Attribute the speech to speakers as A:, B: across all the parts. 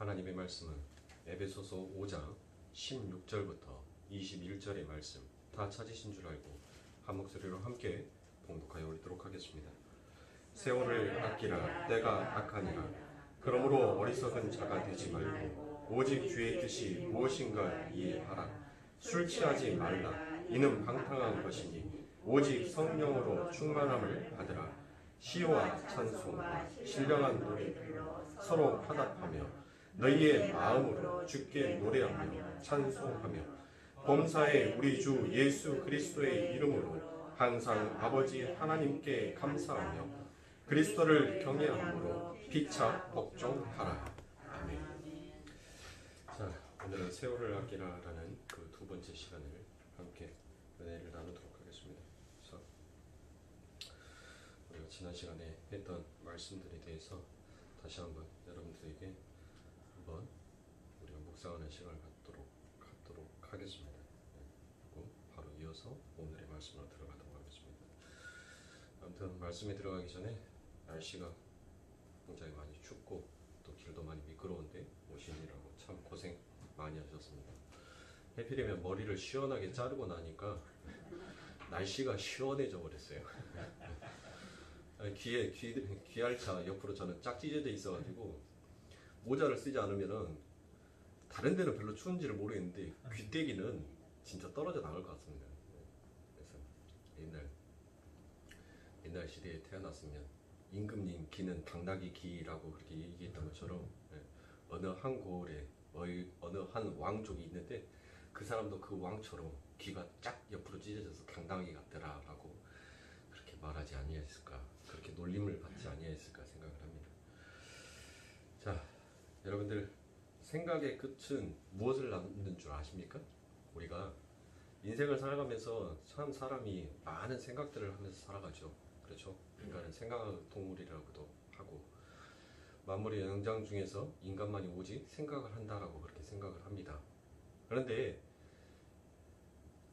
A: 하나님의 말씀은 에베소서 5장 16절부터 21절의 말씀 다 찾으신 줄 알고 한 목소리로 함께 봉독하여 올리도록 하겠습니다. 세월을 아끼라 때가 악하니라. 그러므로 어리석은 자가 되지 말고 오직 주의 뜻이 무엇인가 이해하라. 술 취하지 말라. 이는 방탕한 것이니 오직 성령으로 충만함을 받으라. 시와 찬송과 신령한 노래로 서로 화답하며 너희의 마음으로 주께 노래하며 찬송하며 범사에 우리 주 예수 그리스도의 이름으로 항상 아버지 하나님께 감사하며 그리스도를 경외함으로 피차 복종하라. 아멘. 자, 오늘은 세월을 아끼라라는 그 두 번째 시간을 함께 은혜를 나누도록 하겠습니다. 그래서 우리가 지난 시간에 했던 말씀들에 대해서 다시 한번 여러분들에게 한번 우리가 묵상하는 시간을 갖도록 하겠습니다. 그리고 바로 이어서 오늘의 말씀으로 들어가도록 하겠습니다. 아무튼 말씀에 들어가기 전에 날씨가 굉장히 많이 춥고 또 길도 많이 미끄러운데 오시느라고 참 고생 많이 하셨습니다. 해필이면 머리를 시원하게 자르고 나니까 날씨가 시원해져 버렸어요. 귀알차 옆으로 저는 짝 찢어져 있어가지고 모자를 쓰지 않으면은 다른 데는 별로 추운지를 모르겠는데 귀때기는 진짜 떨어져 나갈 것 같습니다. 그래서 옛날 시대에 태어났으면 임금님 기는 당나귀 기라고 그렇게 얘기했던 것처럼 어느 한 고을에 어느 한 왕족이 있는데 그 사람도 그 왕처럼 귀가 쫙 옆으로 찢어져서 당나귀 같더라라고 그렇게 말하지 아니했을까, 그렇게 놀림을 받지 아니했을까 생각을 합니다. 자, 여러분들 생각의 끝은 무엇을 낳는 줄 아십니까? 우리가 인생을 살아가면서 참 사람이 많은 생각들을 하면서 살아가죠. 그렇죠? 인간은 생각 동물이라고도 하고 만물의 영장 중에서 인간만이 오직 생각을 한다라고 그렇게 생각을 합니다. 그런데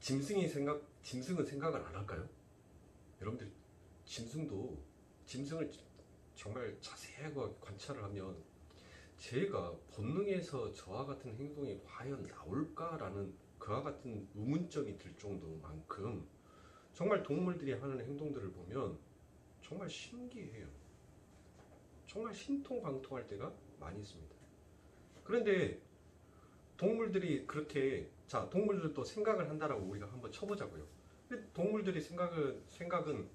A: 짐승은 생각을 안 할까요? 여러분들 짐승을 정말 자세하게 관찰을 하면 제가 본능에서 저와 같은 행동이 과연 나올까라는 그와 같은 의문점이 들 정도만큼 정말 동물들이 하는 행동들을 보면 정말 신기해요. 정말 신통방통할 때가 많이 있습니다. 그런데 동물들이 그렇게, 자, 동물들도 생각을 한다라고 우리가 한번 쳐보자고요. 근데 동물들이 생각은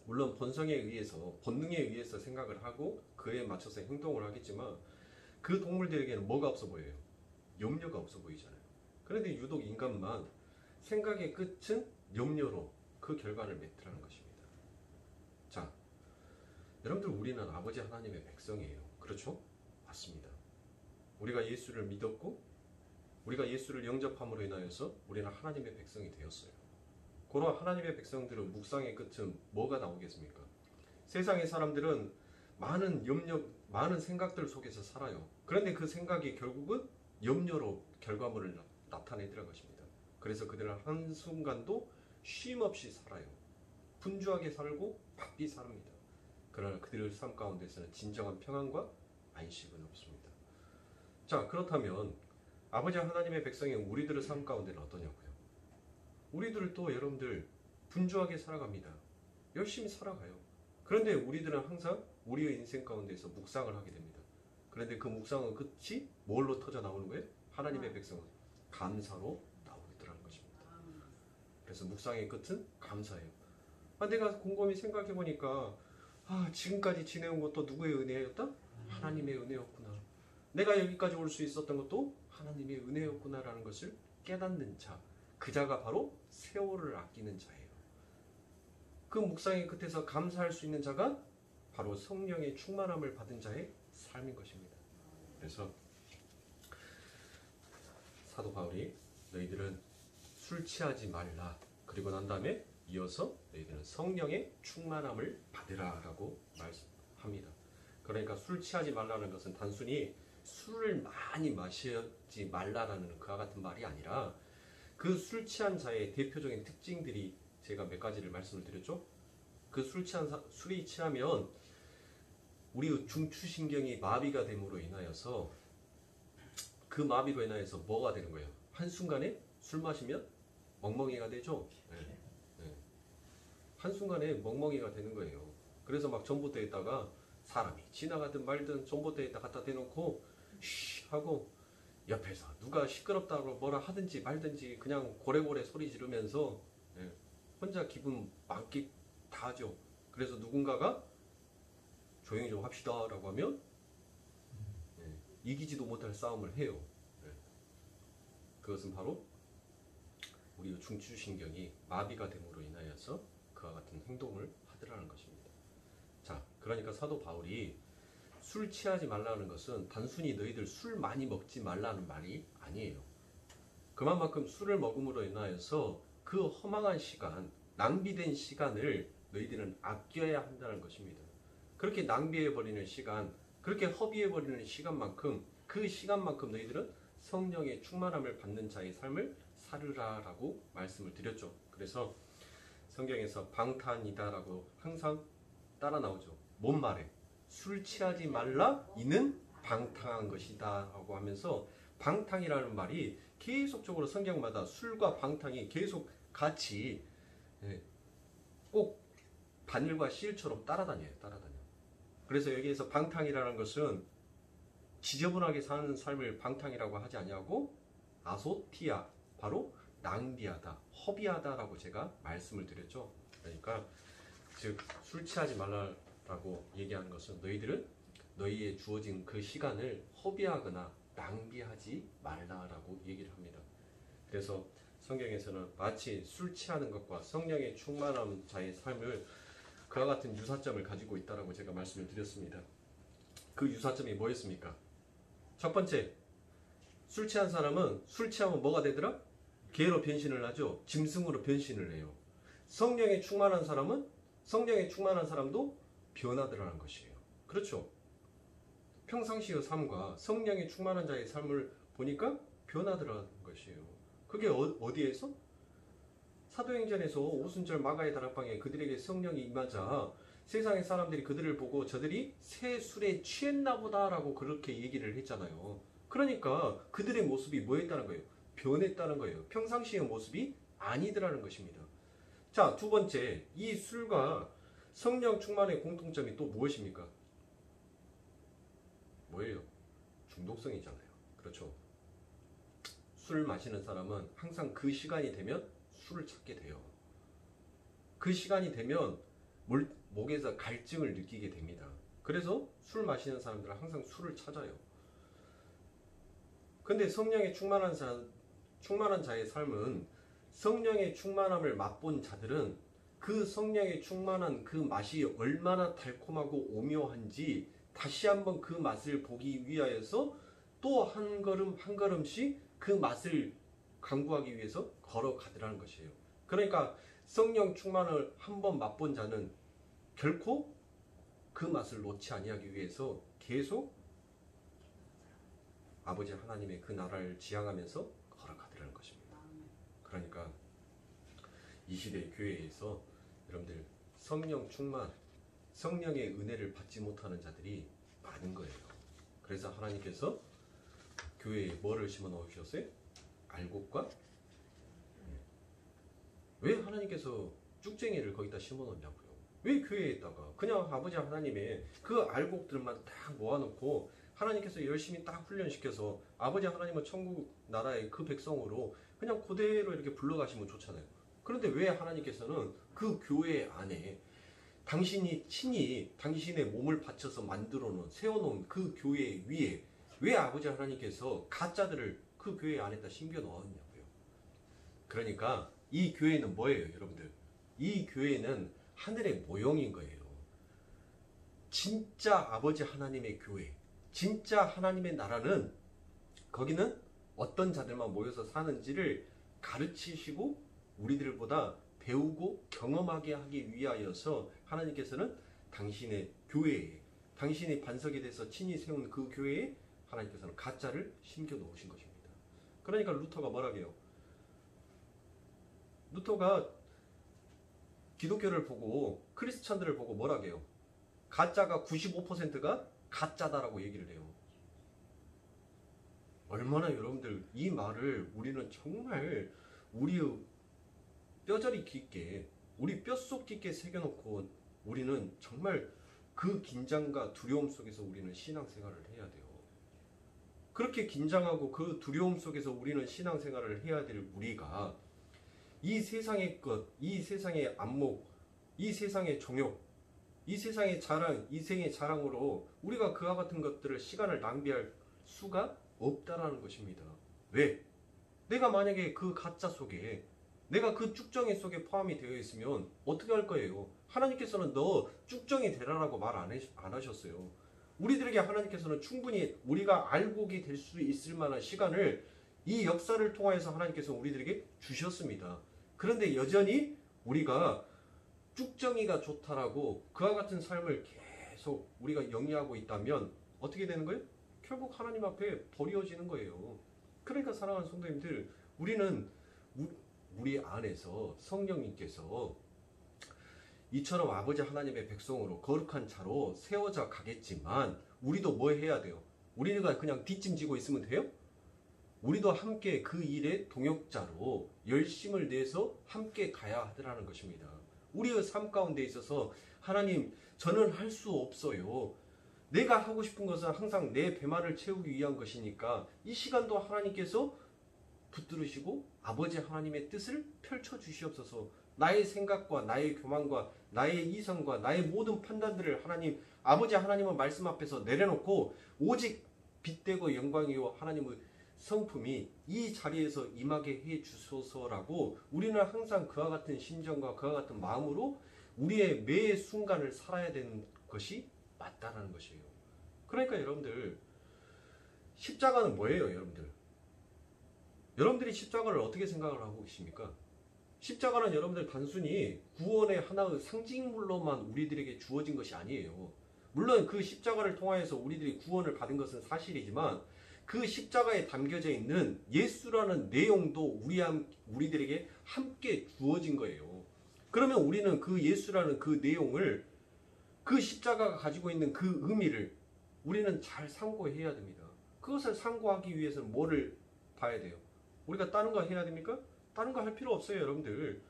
A: 물론 본성에 의해서, 본능에 의해서 생각을 하고 그에 맞춰서 행동을 하겠지만 그 동물들에게는 뭐가 없어 보여요? 염려가 없어 보이잖아요. 그런데 유독 인간만 생각의 끝은 염려로 그 결과를 맺더라는 것입니다. 자, 여러분들 우리는 아버지 하나님의 백성이에요. 그렇죠? 맞습니다. 우리가 예수를 믿었고 우리가 예수를 영접함으로 인하여서 우리는 하나님의 백성이 되었어요. 그런 하나님의 백성들은 묵상의 끝은 뭐가 나오겠습니까? 세상의 사람들은 많은 염려, 많은 생각들 속에서 살아요. 그런데 그 생각이 결국은 염려로 결과물을 나타내더라는 것입니다. 그래서 그들은 한순간도 쉼 없이 살아요. 분주하게 살고 바삐 삽니다. 그러나 그들의 삶 가운데서는 진정한 평안과 안식은 없습니다. 자, 그렇다면 아버지 하나님의 백성인 우리들의 삶 가운데는 어떠냐고요? 우리들도 여러분들 분주하게 살아갑니다. 열심히 살아가요. 그런데 우리들은 항상 우리의 인생 가운데서 묵상을 하게 됩니다. 그런데 그 묵상의 끝이 뭘로 터져 나오는 거예요? 하나님의 백성은 감사로 나오더라는 것입니다. 그래서 묵상의 끝은 감사예요. 내가 곰곰이 생각해 보니까 지금까지 지내온 것도 누구의 은혜였다? 하나님의 은혜였구나. 내가 여기까지 올 수 있었던 것도 하나님의 은혜였구나라는 것을 깨닫는 자, 그 자가 바로 세월을 아끼는 자예요. 그 묵상의 끝에서 감사할 수 있는 자가 바로 성령의 충만함을 받은 자의 삶인 것입니다. 그래서 사도 바울이 너희들은 술 취하지 말라, 그리고 난 다음에 이어서 너희들은 성령의 충만함을 받으라 라고 말씀합니다. 그러니까 술 취하지 말라는 것은 단순히 술을 많이 마시지 말라라는 그와 같은 말이 아니라 그 술 취한 자의 대표적인 특징들이 제가 몇 가지를 말씀을 드렸죠. 그 술이 취하면 우리 중추신경이 마비가 됨으로 인하여서 그 마비로 인하여서 뭐가 되는 거예요? 한순간에 술 마시면 멍멍이가 되죠. 네. 네. 한순간에 멍멍이가 되는 거예요. 그래서 막 전봇대에다가 사람이 지나가든 말든 전봇대에다 갖다 대놓고 쉬 하고 옆에서 누가 시끄럽다고 뭐라 하든지 말든지 그냥 고래고래 소리 지르면서 혼자 기분 만끽 다 하죠. 그래서 누군가가 조용히 좀 합시다 라고 하면 이기지도 못할 싸움을 해요. 그것은 바로 우리 중추신경이 마비가 됨으로 인하여서 그와 같은 행동을 하더라는 것입니다. 자, 그러니까 사도 바울이 술 취하지 말라는 것은 단순히 너희들 술 많이 먹지 말라는 말이 아니에요. 그만큼 술을 먹음으로 인하여서 그 허망한 시간, 낭비된 시간을 너희들은 아껴야 한다는 것입니다. 그렇게 낭비해버리는 시간, 그렇게 허비해버리는 시간만큼 그 시간만큼 너희들은 성령의 충만함을 받는 자의 삶을 살으라라고 말씀을 드렸죠. 그래서 성경에서 방탄이다라고 항상 따라 나오죠. 뭔 말해? 술 취하지 말라 이는 방탕한 것이다 라고 하면서 방탕이라는 말이 계속적으로 성경마다 술과 방탕이 계속 같이 꼭 바늘과 실처럼 따라다녀요. 그래서 여기에서 방탕이라는 것은 지저분하게 사는 삶을 방탕이라고 하지 아니하고 아소티아, 바로 낭비하다, 허비하다라고 제가 말씀을 드렸죠. 그러니까 즉 술 취하지 말라라고 얘기하는 것은 너희들은 너희의 주어진 그 시간을 허비하거나 낭비하지 말라라고 얘기를 합니다. 그래서 성경에서는 마치 술 취하는 것과 성령의 충만한 자의 삶을 그와 같은 유사점을 가지고 있다라고 제가 말씀을 드렸습니다. 그 유사점이 뭐였습니까? 첫 번째, 술 취한 사람은 술 취하면 뭐가 되더라? 개로 변신을 하죠. 짐승으로 변신을 해요. 성령에 충만한 사람은 성령에 충만한 사람도 변하더라는 것이에요. 그렇죠? 평상시의 삶과 성령에 충만한 자의 삶을 보니까 변하더라는 것이에요. 그게 어디에서? 사도행전에서 오순절 마가의 다락방에 그들에게 성령이 임하자 세상의 사람들이 그들을 보고 저들이 새 술에 취했나 보다라고 그렇게 얘기를 했잖아요. 그러니까 그들의 모습이 뭐였다는 거예요? 변했다는 거예요. 평상시의 모습이 아니더라는 것입니다. 자, 두 번째, 이 술과 성령 충만의 공통점이 또 무엇입니까? 뭐예요? 중독성이잖아요. 그렇죠? 술 마시는 사람은 항상 그 시간이 되면 술을 찾게 돼요. 그 시간이 되면 목에서 갈증을 느끼게 됩니다. 그래서 술 마시는 사람들은 항상 술을 찾아요. 근데 성령의 충만한 자의 삶은 성령의 충만함을 맛본 자들은 그 성령의 충만한 그 맛이 얼마나 달콤하고 오묘한지 다시 한번 그 맛을 보기 위하여서 또 한 걸음 한 걸음씩 그 맛을 강구하기 위해서 걸어가더라는 것이에요. 그러니까 성령 충만을 한번 맛본 자는 결코 그 맛을 놓지 아니하기 위해서 계속 아버지 하나님의 그 나라를 지향하면서 걸어가더라는 것입니다. 그러니까 이 시대 교회에서 여러분들 성령 충만, 성령의 은혜를 받지 못하는 자들이 많은 거예요. 그래서 하나님께서 교회에 뭐를 심어 넣으셨어요? 알곡과 왜 하나님께서 쭉쟁이를 거기다 심어 놓냐고요. 왜 교회에다가 그냥 아버지 하나님의 그 알곡들만 딱 모아놓고 하나님께서 열심히 딱 훈련시켜서 아버지 하나님은 천국 나라의 그 백성으로 그냥 그대로 이렇게 불러가시면 좋잖아요. 그런데 왜 하나님께서는 그 교회 안에 당신이 친히 당신의 몸을 바쳐서 만들어 놓은 세워놓은 그 교회 위에 왜 아버지 하나님께서 가짜들을 그 교회 안에다 심겨 넣었냐고요. 그러니까 이 교회는 뭐예요, 여러분들? 이 교회는 하늘의 모형인 거예요. 진짜 아버지 하나님의 교회, 진짜 하나님의 나라는 거기는 어떤 자들만 모여서 사는지를 가르치시고 우리들보다 배우고 경험하게 하기 위하여서 하나님께서는 당신의 교회에, 당신의 반석에 대해서 친히 세운 그 교회에 하나님께서는 가짜를 심겨 놓으신 것입니다. 그러니까 루터가 뭐라고 해요? 루터가 기독교를 보고 크리스찬들을 보고 뭐라고 해요? 가짜가 95%가 가짜다라고 얘기를 해요. 얼마나 여러분들 이 말을 우리는 정말 우리의 뼈저리 깊게 우리 뼛속 깊게 새겨놓고 우리는 정말 그 긴장과 두려움 속에서 우리는 신앙생활을 해야 돼요. 그렇게 긴장하고 그 두려움 속에서 우리는 신앙생활을 해야 될 우리가 이 세상의 것, 이 세상의 안목, 이 세상의 종욕, 이 세상의 자랑, 이 생의 자랑으로 우리가 그와 같은 것들을 시간을 낭비할 수가 없다라는 것입니다. 왜? 내가 만약에 그 가짜 속에 내가 그 쭉정이 속에 포함이 되어 있으면 어떻게 할 거예요? 하나님께서는 너 쭉정이 되라라고 말 안 하셨어요. 우리들에게 하나님께서는 충분히 우리가 알고게 될 수 있을 만한 시간을 이 역사를 통하여서 하나님께서 우리들에게 주셨습니다. 그런데 여전히 우리가 쭉정이가 좋다라고 그와 같은 삶을 계속 우리가 영위하고 있다면 어떻게 되는 거예요? 결국 하나님 앞에 버려지는 거예요. 그러니까 사랑하는 성도님들, 우리는 우리 안에서 성령님께서 이처럼 아버지 하나님의 백성으로 거룩한 자로 세워져 가겠지만 우리도 뭐 해야 돼요? 우리가 그냥 뒷짐지고 있으면 돼요? 우리도 함께 그 일에 동역자로 열심을 내서 함께 가야 하더라는 것입니다. 우리의 삶 가운데 있어서 하나님, 저는 할 수 없어요. 내가 하고 싶은 것은 항상 내 배만을 채우기 위한 것이니까 이 시간도 하나님께서 붙들으시고 아버지 하나님의 뜻을 펼쳐 주시옵소서. 나의 생각과 나의 교만과 나의 이성과 나의 모든 판단들을 하나님 아버지 하나님의 말씀 앞에서 내려놓고 오직 빛되고 영광이요 하나님의 성품이 이 자리에서 임하게 해 주소서라고 우리는 항상 그와 같은 심정과 그와 같은 마음으로 우리의 매 순간을 살아야 되는 것이 맞다라는 것이에요. 그러니까 여러분들, 십자가는 뭐예요? 여러분들이 십자가를 어떻게 생각을 하고 계십니까? 십자가는 여러분들 단순히 구원의 하나의 상징물로만 우리들에게 주어진 것이 아니에요. 물론 그 십자가를 통하여서 우리들이 구원을 받은 것은 사실이지만 그 십자가에 담겨져 있는 예수라는 내용도 우리들에게 함께 주어진 거예요. 그러면 우리는 그 예수라는 그 내용을, 그 십자가가 가지고 있는 그 의미를 우리는 잘 상고해야 됩니다. 그것을 상고하기 위해서는 뭐를 봐야 돼요? 우리가 다른 거 해야 됩니까? 다른 거 할 필요 없어요, 여러분들.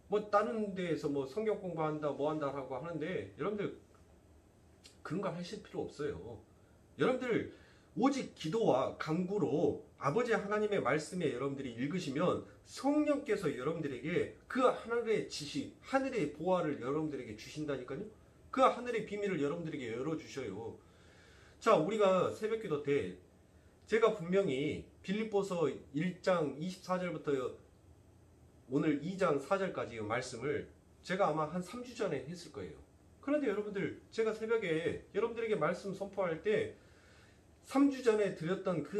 A: 뭐 다른 데에서 뭐 성경 공부한다, 뭐 한다라고 하는데 여러분들 그런 거 하실 필요 없어요. 여러분들 오직 기도와 간구로 아버지 하나님의 말씀에 여러분들이 읽으시면 성령께서 여러분들에게 그 하늘의 지식, 하늘의 보화를 여러분들에게 주신다니까요. 그 하늘의 비밀을 여러분들에게 열어주셔요. 자, 우리가 새벽기도 때 제가 분명히 빌립보서 1장 24절부터 오늘 2장 4절까지의 말씀을 제가 아마 한 3주 전에 했을 거예요. 그런데 여러분들, 제가 새벽에 여러분들에게 말씀 선포할 때 3주 전에 드렸던 그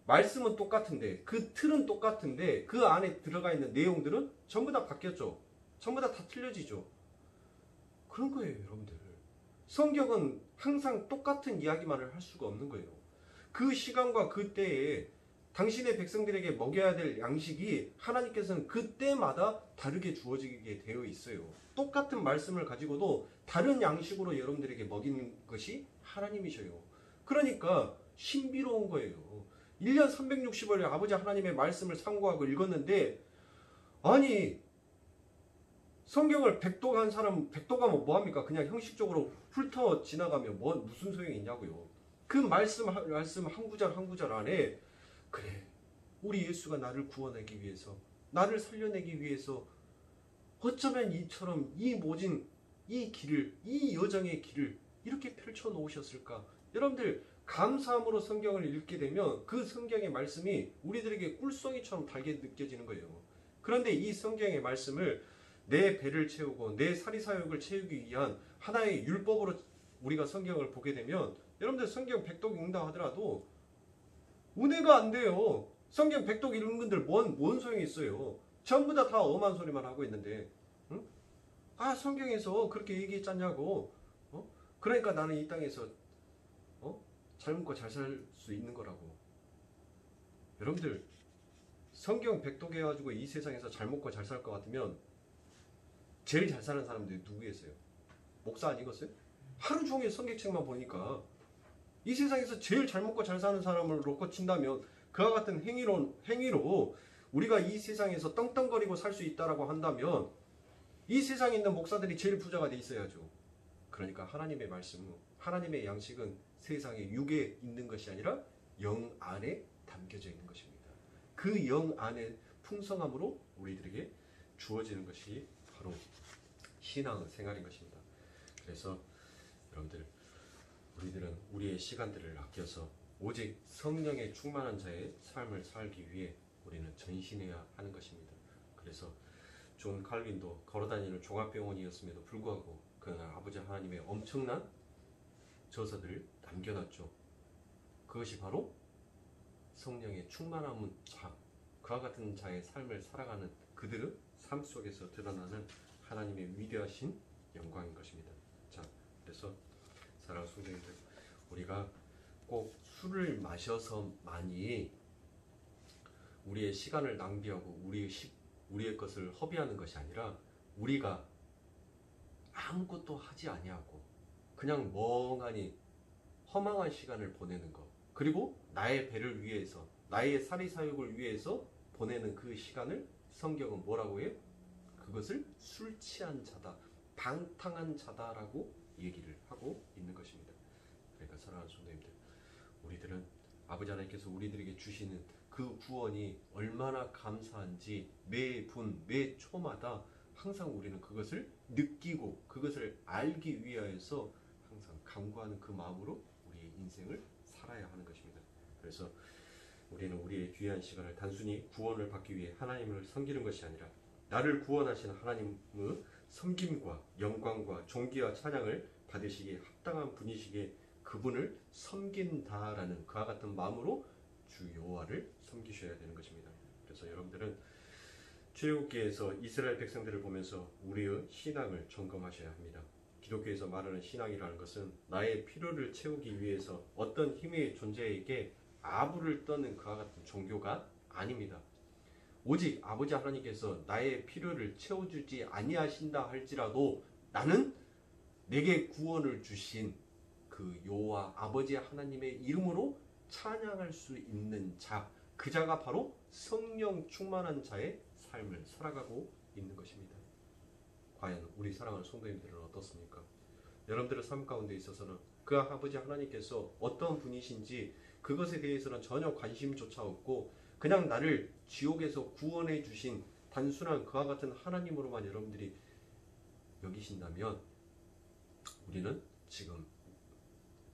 A: 말씀은 똑같은데, 그 틀은 똑같은데 그 안에 들어가 있는 내용들은 전부 다 바뀌었죠. 전부 다 틀려지죠. 그런 거예요, 여러분들. 성경은 항상 똑같은 이야기만을 할 수가 없는 거예요. 그 시간과 그 때에 당신의 백성들에게 먹여야 될 양식이 하나님께서는 그때마다 다르게 주어지게 되어 있어요. 똑같은 말씀을 가지고도 다른 양식으로 여러분들에게 먹이는 것이 하나님이셔요. 그러니까 신비로운 거예요. 1년 360일 아버지 하나님의 말씀을 상고하고 읽었는데, 아니 성경을 백독한 사람, 백독하면 뭐합니까? 그냥 형식적으로 훑어 지나가면 무슨 소용이 있냐고요. 그 말씀 한 구절 한 구절 안에, 그래, 우리 예수가 나를 구원하기 위해서, 나를 살려내기 위해서 어쩌면 이처럼 이 모진 이 길을, 이 여정의 길을 이렇게 펼쳐 놓으셨을까? 여러분들 감사함으로 성경을 읽게 되면 그 성경의 말씀이 우리들에게 꿀송이처럼 달게 느껴지는 거예요. 그런데 이 성경의 말씀을 내 배를 채우고 내 사리사욕을 채우기 위한 하나의 율법으로 우리가 성경을 보게 되면, 여러분들 성경 백독 읽는다 하더라도 은혜가 안 돼요. 성경 백독 읽는 분들 뭔 소용이 있어요. 전부 다 엄한 소리만 하고 있는데, 응? 아, 성경에서 그렇게 얘기했잖냐고. 그러니까 나는 이 땅에서 잘 먹고 잘 살 수 있는 거라고. 여러분들, 성경 백독해가지고 이 세상에서 잘 먹고 잘 살 것 같으면 제일 잘 사는 사람들이 누구겠어요? 목사 아니겠어요? 하루 종일 성경책만 보니까 이 세상에서 제일 잘 먹고 잘 사는 사람을 놓고 친다면 그와 같은 행위로 우리가 이 세상에서 떵떵거리고 살 수 있다라고 한다면 이 세상에 있는 목사들이 제일 부자가 돼 있어야죠. 그러니까 하나님의 말씀, 하나님의 양식은 세상에 육에 있는 것이 아니라 영 안에 담겨져 있는 것입니다. 그 영 안에 풍성함으로 우리들에게 주어지는 것이 바로 신앙 생활인 것입니다. 그래서 여러분들, 우리들은 우리의 시간들을 아껴서 오직 성령에 충만한 자의 삶을 살기 위해 우리는 전신해야 하는 것입니다. 그래서 존 칼빈도 걸어다니는 종합병원이었음에도 불구하고 그는 아버지 하나님의 엄청난 저서들을 남겨놨죠. 그것이 바로 성령의 충만한 자, 그와 같은 자의 삶을 살아가는 그들의 삶 속에서 드러나는 하나님의 위대하신 영광인 것입니다. 자, 그래서 사랑하는 성도님들, 우리가 꼭 술을 마셔서만이 우리의 시간을 낭비하고 우리의 것을 허비하는 것이 아니라 우리가 아무것도 하지 아니하고 그냥 멍하니 허망한 시간을 보내는 것, 그리고 나의 배를 위해서, 나의 사리사욕을 위해서 보내는 그 시간을 성경은 뭐라고 해요? 그것을 술 취한 자다, 방탕한 자다라고 얘기를 하고 있는 것입니다. 그러니까 사랑하는 성도님들, 우리들은 아버지 하나님께서 우리들에게 주시는 그 구원이 얼마나 감사한지 매 분, 매 초마다 항상 우리는 그것을 느끼고 그것을 알기 위하여서 항상 간구하는 그 마음으로 우리의 인생을 살아야 하는 것입니다. 그래서 우리는 우리의 귀한 시간을 단순히 구원을 받기 위해 하나님을 섬기는 것이 아니라 나를 구원하신 하나님의 섬김과 영광과 존귀와 찬양을 받으시기에 합당한 분이시기에 그분을 섬긴다라는 그와 같은 마음으로 주 여호와를 섬기셔야 되는 것입니다. 그래서 여러분들은 출애굽기에서 이스라엘 백성들을 보면서 우리의 신앙을 점검하셔야 합니다. 기독교에서 말하는 신앙이라는 것은 나의 필요를 채우기 위해서 어떤 힘의 존재에게 아부를 떠는 그와 같은 종교가 아닙니다. 오직 아버지 하나님께서 나의 필요를 채워주지 아니하신다 할지라도 나는 내게 구원을 주신 그 여호와 아버지 하나님의 이름으로 찬양할 수 있는 자, 그 자가 바로 성령 충만한 자의 삶을 살아가고 있는 것입니다. 과연 우리 사랑하는 성도님들은 어떻습니까? 여러분들의 삶 가운데 있어서는 그 아버지 하나님께서 어떤 분이신지 그것에 대해서는 전혀 관심조차 없고 그냥 나를 지옥에서 구원해 주신 단순한 그와 같은 하나님으로만 여러분들이 여기신다면 우리는 지금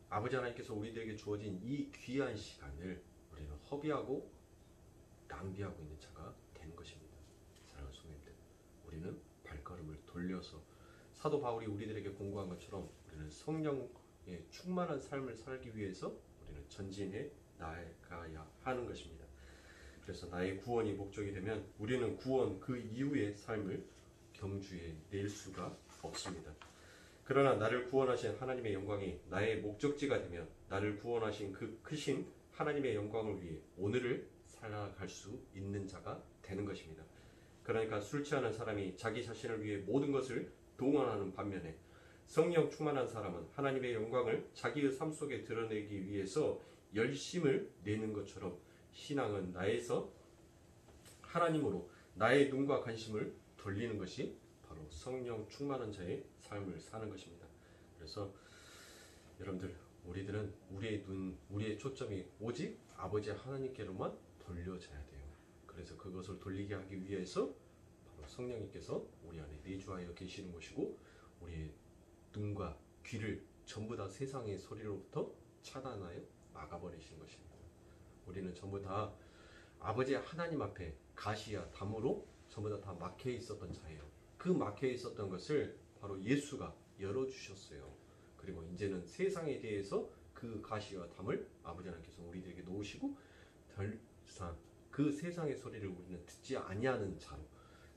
A: 아버지 하나님께서 우리들에게 주어진 이 귀한 시간을 우리는 허비하고 낭비하고 있는 자가 되는 것입니다. 사랑하는 성도님들, 우리는 발걸음을 돌려서 사도 바울이 우리들에게 공고한 것처럼 우리는 성령의 충만한 삶을 살기 위해서 우리는 전진해 나아가야 하는 것입니다. 그래서 나의 구원이 목적이 되면 우리는 구원 그 이후의 삶을 경주해 낼 수가 없습니다. 그러나 나를 구원하신 하나님의 영광이 나의 목적지가 되면 나를 구원하신 그 크신 하나님의 영광을 위해 오늘을 살아갈 수 있는 자가 되는 것입니다. 그러니까 술 취하는 사람이 자기 자신을 위해 모든 것을 동원하는 반면에 성령 충만한 사람은 하나님의 영광을 자기의 삶 속에 드러내기 위해서 열심을 내는 것처럼 신앙은 나에서 하나님으로 나의 눈과 관심을 돌리는 것이 바로 성령 충만한 자의 삶을 사는 것입니다. 그래서 여러분들, 우리들은 우리의 눈, 우리의 초점이 오직 아버지 하나님께로만 돌려져야 돼요. 그래서 그것을 돌리게 하기 위해서 바로 성령님께서 우리 안에 내주하여 계시는 것이고 우리의 눈과 귀를 전부 다 세상의 소리로부터 차단하여 막아버리시는 것입니다. 우리는 전부 다 아버지 하나님 앞에 가시와 담으로 전부 다 막혀 있었던 자예요. 그 막혀 있었던 것을 바로 예수가 열어주셨어요. 그리고 이제는 세상에 대해서 그 가시와 담을 아버지 하나님께서 우리들에게 놓으시고 더 이상 그 세상의 소리를 우리는 듣지 아니하는 자로,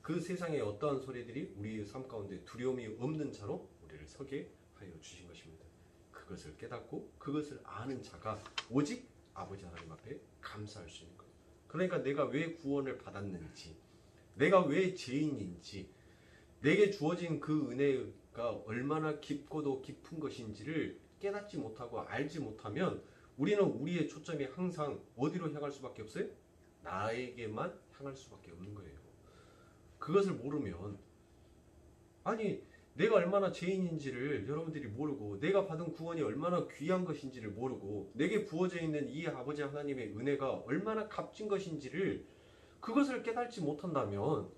A: 그 세상의 어떠한 소리들이 우리의 삶 가운데 두려움이 없는 자로 우리를 서게 하여 주신 것입니다. 그것을 깨닫고 그것을 아는 자가 오직 아버지 하나님 앞에 감사할 수 있는 거예요. 그러니까 내가 왜 구원을 받았는지, 내가 왜 죄인인지, 내게 주어진 그 은혜의 얼마나 깊고도 깊은 것인지를 깨닫지 못하고 알지 못하면 우리는 우리의 초점이 항상 어디로 향할 수밖에 없어요? 나에게만 향할 수밖에 없는 거예요. 그것을 모르면, 아니 내가 얼마나 죄인인지를 여러분들이 모르고, 내가 받은 구원이 얼마나 귀한 것인지를 모르고, 내게 부어져 있는 이 아버지 하나님의 은혜가 얼마나 값진 것인지를, 그것을 깨닫지 못한다면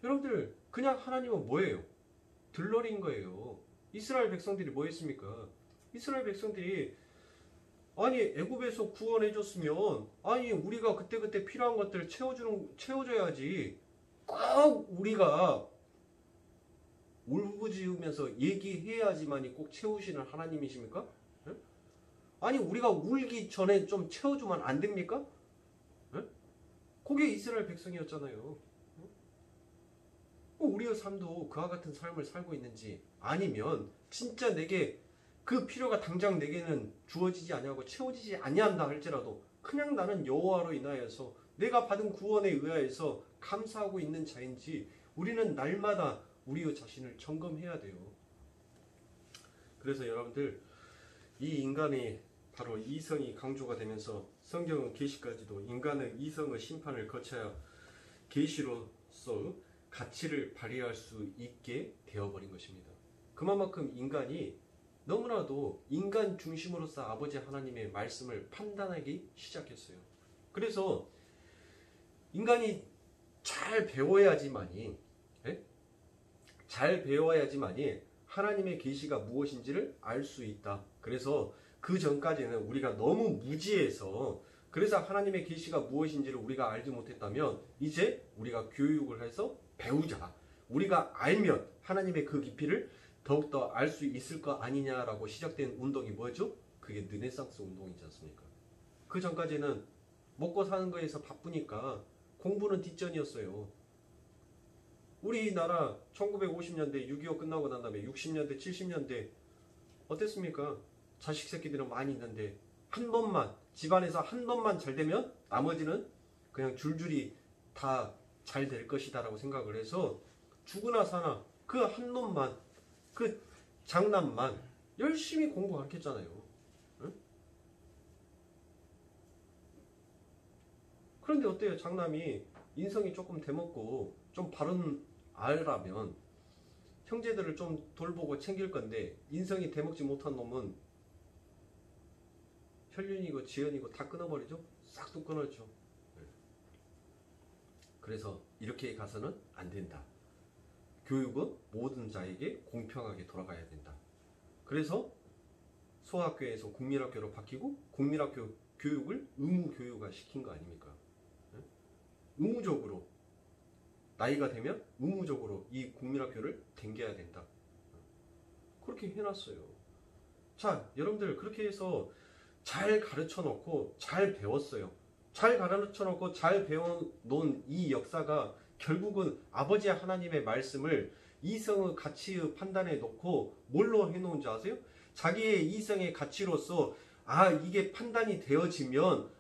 A: 여러분들 그냥 하나님은 뭐예요? 들러리인 거예요. 이스라엘 백성들이 뭐 했습니까? 이스라엘 백성들이 아니 애굽에서 구원해 줬으면, 아니 우리가 그때그때 필요한 것들을 채워줘야지, 꼭 우리가 울부짖으면서 얘기해야지만이 꼭 채우시는 하나님이십니까? 예? 아니 우리가 울기 전에 좀 채워주면 안 됩니까? 예? 그게 이스라엘 백성이었잖아요. 우리의 삶도 그와 같은 삶을 살고 있는지, 아니면 진짜 내게 그 필요가 당장 내게는 주어지지 아니하고 채워지지 아니한다 할지라도 그냥 나는 여호와로 인하여서 내가 받은 구원에 의하여서 감사하고 있는 자인지, 우리는 날마다 우리의 자신을 점검해야 돼요. 그래서 여러분들, 이 인간이 바로 이성이 강조가 되면서 성경은 계시까지도 인간의 이성의 심판을 거쳐야 계시로서 가치를 발휘할 수 있게 되어버린 것입니다. 그만큼 인간이 너무나도 인간 중심으로서 아버지 하나님의 말씀을 판단하기 시작했어요. 그래서 인간이 잘 배워야지만이 하나님의 계시가 무엇인지를 알 수 있다. 그래서 그 전까지는 우리가 너무 무지해서, 그래서 하나님의 계시가 무엇인지를 우리가 알지 못했다면, 이제 우리가 교육을 해서 배우자. 우리가 알면 하나님의 그 깊이를 더욱더 알 수 있을 거 아니냐라고 시작된 운동이 뭐죠? 그게 르네상스 운동이지 않습니까? 그 전까지는 먹고 사는 거에서 바쁘니까 공부는 뒷전이었어요. 우리나라 1950년대 6.25 끝나고 난 다음에 60년대 70년대 어땠습니까? 자식 새끼들은 많이 있는데 집안에서 한 놈만 잘 되면 나머지는 그냥 줄줄이 다 잘 될 것이다 라고 생각을 해서 죽으나 사나 그 한 놈만, 그 장남만 열심히 공부 가르쳤잖아요. 응? 그런데 어때요? 장남이 인성이 조금 대먹고 좀 바른 아이라면 형제들을 좀 돌보고 챙길 건데, 인성이 대먹지 못한 놈은 혈륜이고 지연이고 다 끊어버리죠. 싹도 끊어죠. 그래서 이렇게 가서는 안 된다. 교육은 모든 자에게 공평하게 돌아가야 된다. 그래서 소학교에서 국민학교로 바뀌고, 국민학교 교육을 의무교육화 시킨 거 아닙니까? 의무적으로 나이가 되면 의무적으로 이 국민학교를 댕겨야 된다. 그렇게 해놨어요. 자, 여러분들 그렇게 해서 잘 가르쳐 놓고 잘 배웠어요. 잘 가르쳐 놓고 잘 배워놓은 이 역사가 결국은 아버지 하나님의 말씀을 이성의 가치의 판단에 놓고 뭘로 해놓은지 아세요? 자기의 이성의 가치로서 이게 판단이 되어지면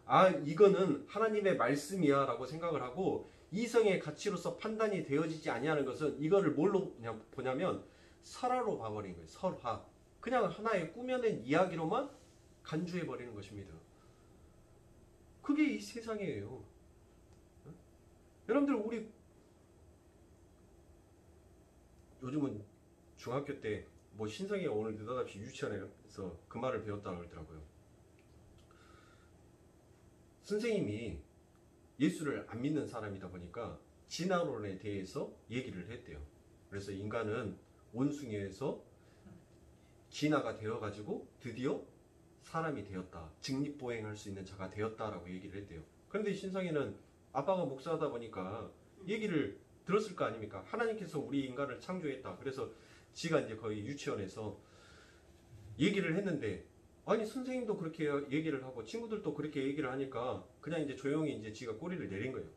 A: 이거는 하나님의 말씀이야 라고 생각을 하고, 이성의 가치로서 판단이 되어지지 아니하는 것은 이거를 뭘로 보냐면 설화로 봐버린 거예요. 설화. 그냥 하나의 꾸며낸 이야기로만 간주해버리는 것입니다. 그게 이 세상이에요. 여러분들, 우리 요즘은 중학교 때 신성이가 오늘 느닷없이 유치원에서 그 말을 배웠다고 그러더라고요. 선생님이 예수를 안 믿는 사람이다 보니까 진화론에 대해서 얘기를 했대요. 그래서 인간은 원숭이에서 진화가 되어가지고 드디어 사람이 되었다. 직립보행할 수 있는 자가 되었다라고 얘기를 했대요. 그런데 신성이는 아빠가 목사하다 보니까 얘기를 들었을 거 아닙니까? 하나님께서 우리 인간을 창조했다. 그래서 지가 이제 거의 유치원에서 얘기를 했는데, 아니 선생님도 그렇게 얘기를 하고 친구들도 그렇게 얘기를 하니까 그냥 이제 조용히 이제 지가 꼬리를 내린 거예요.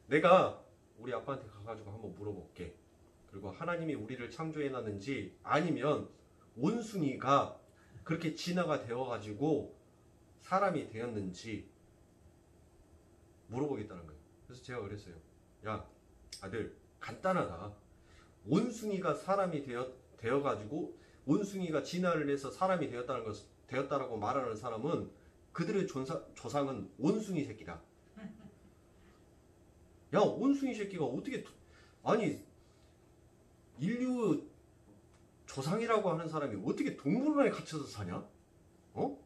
A: 내가 우리 아빠한테 가가지고 한번 물어볼게. 그리고 하나님이 우리를 창조해놨는지, 아니면 원숭이가 그렇게 진화가 되어가지고 사람이 되었는지 물어보겠다는 거예요. 그래서 제가 그랬어요. 야, 아들, 간단하다. 원숭이가 사람이 되어가지고 원숭이가 진화를 해서 사람이 되었다라고 말하는 사람은 그들의 조상은 원숭이 새끼다. 야, 원숭이 새끼가 어떻게, 아니, 인류 조상이라고 하는 사람이 어떻게 동물원에 갇혀서 사냐? 어?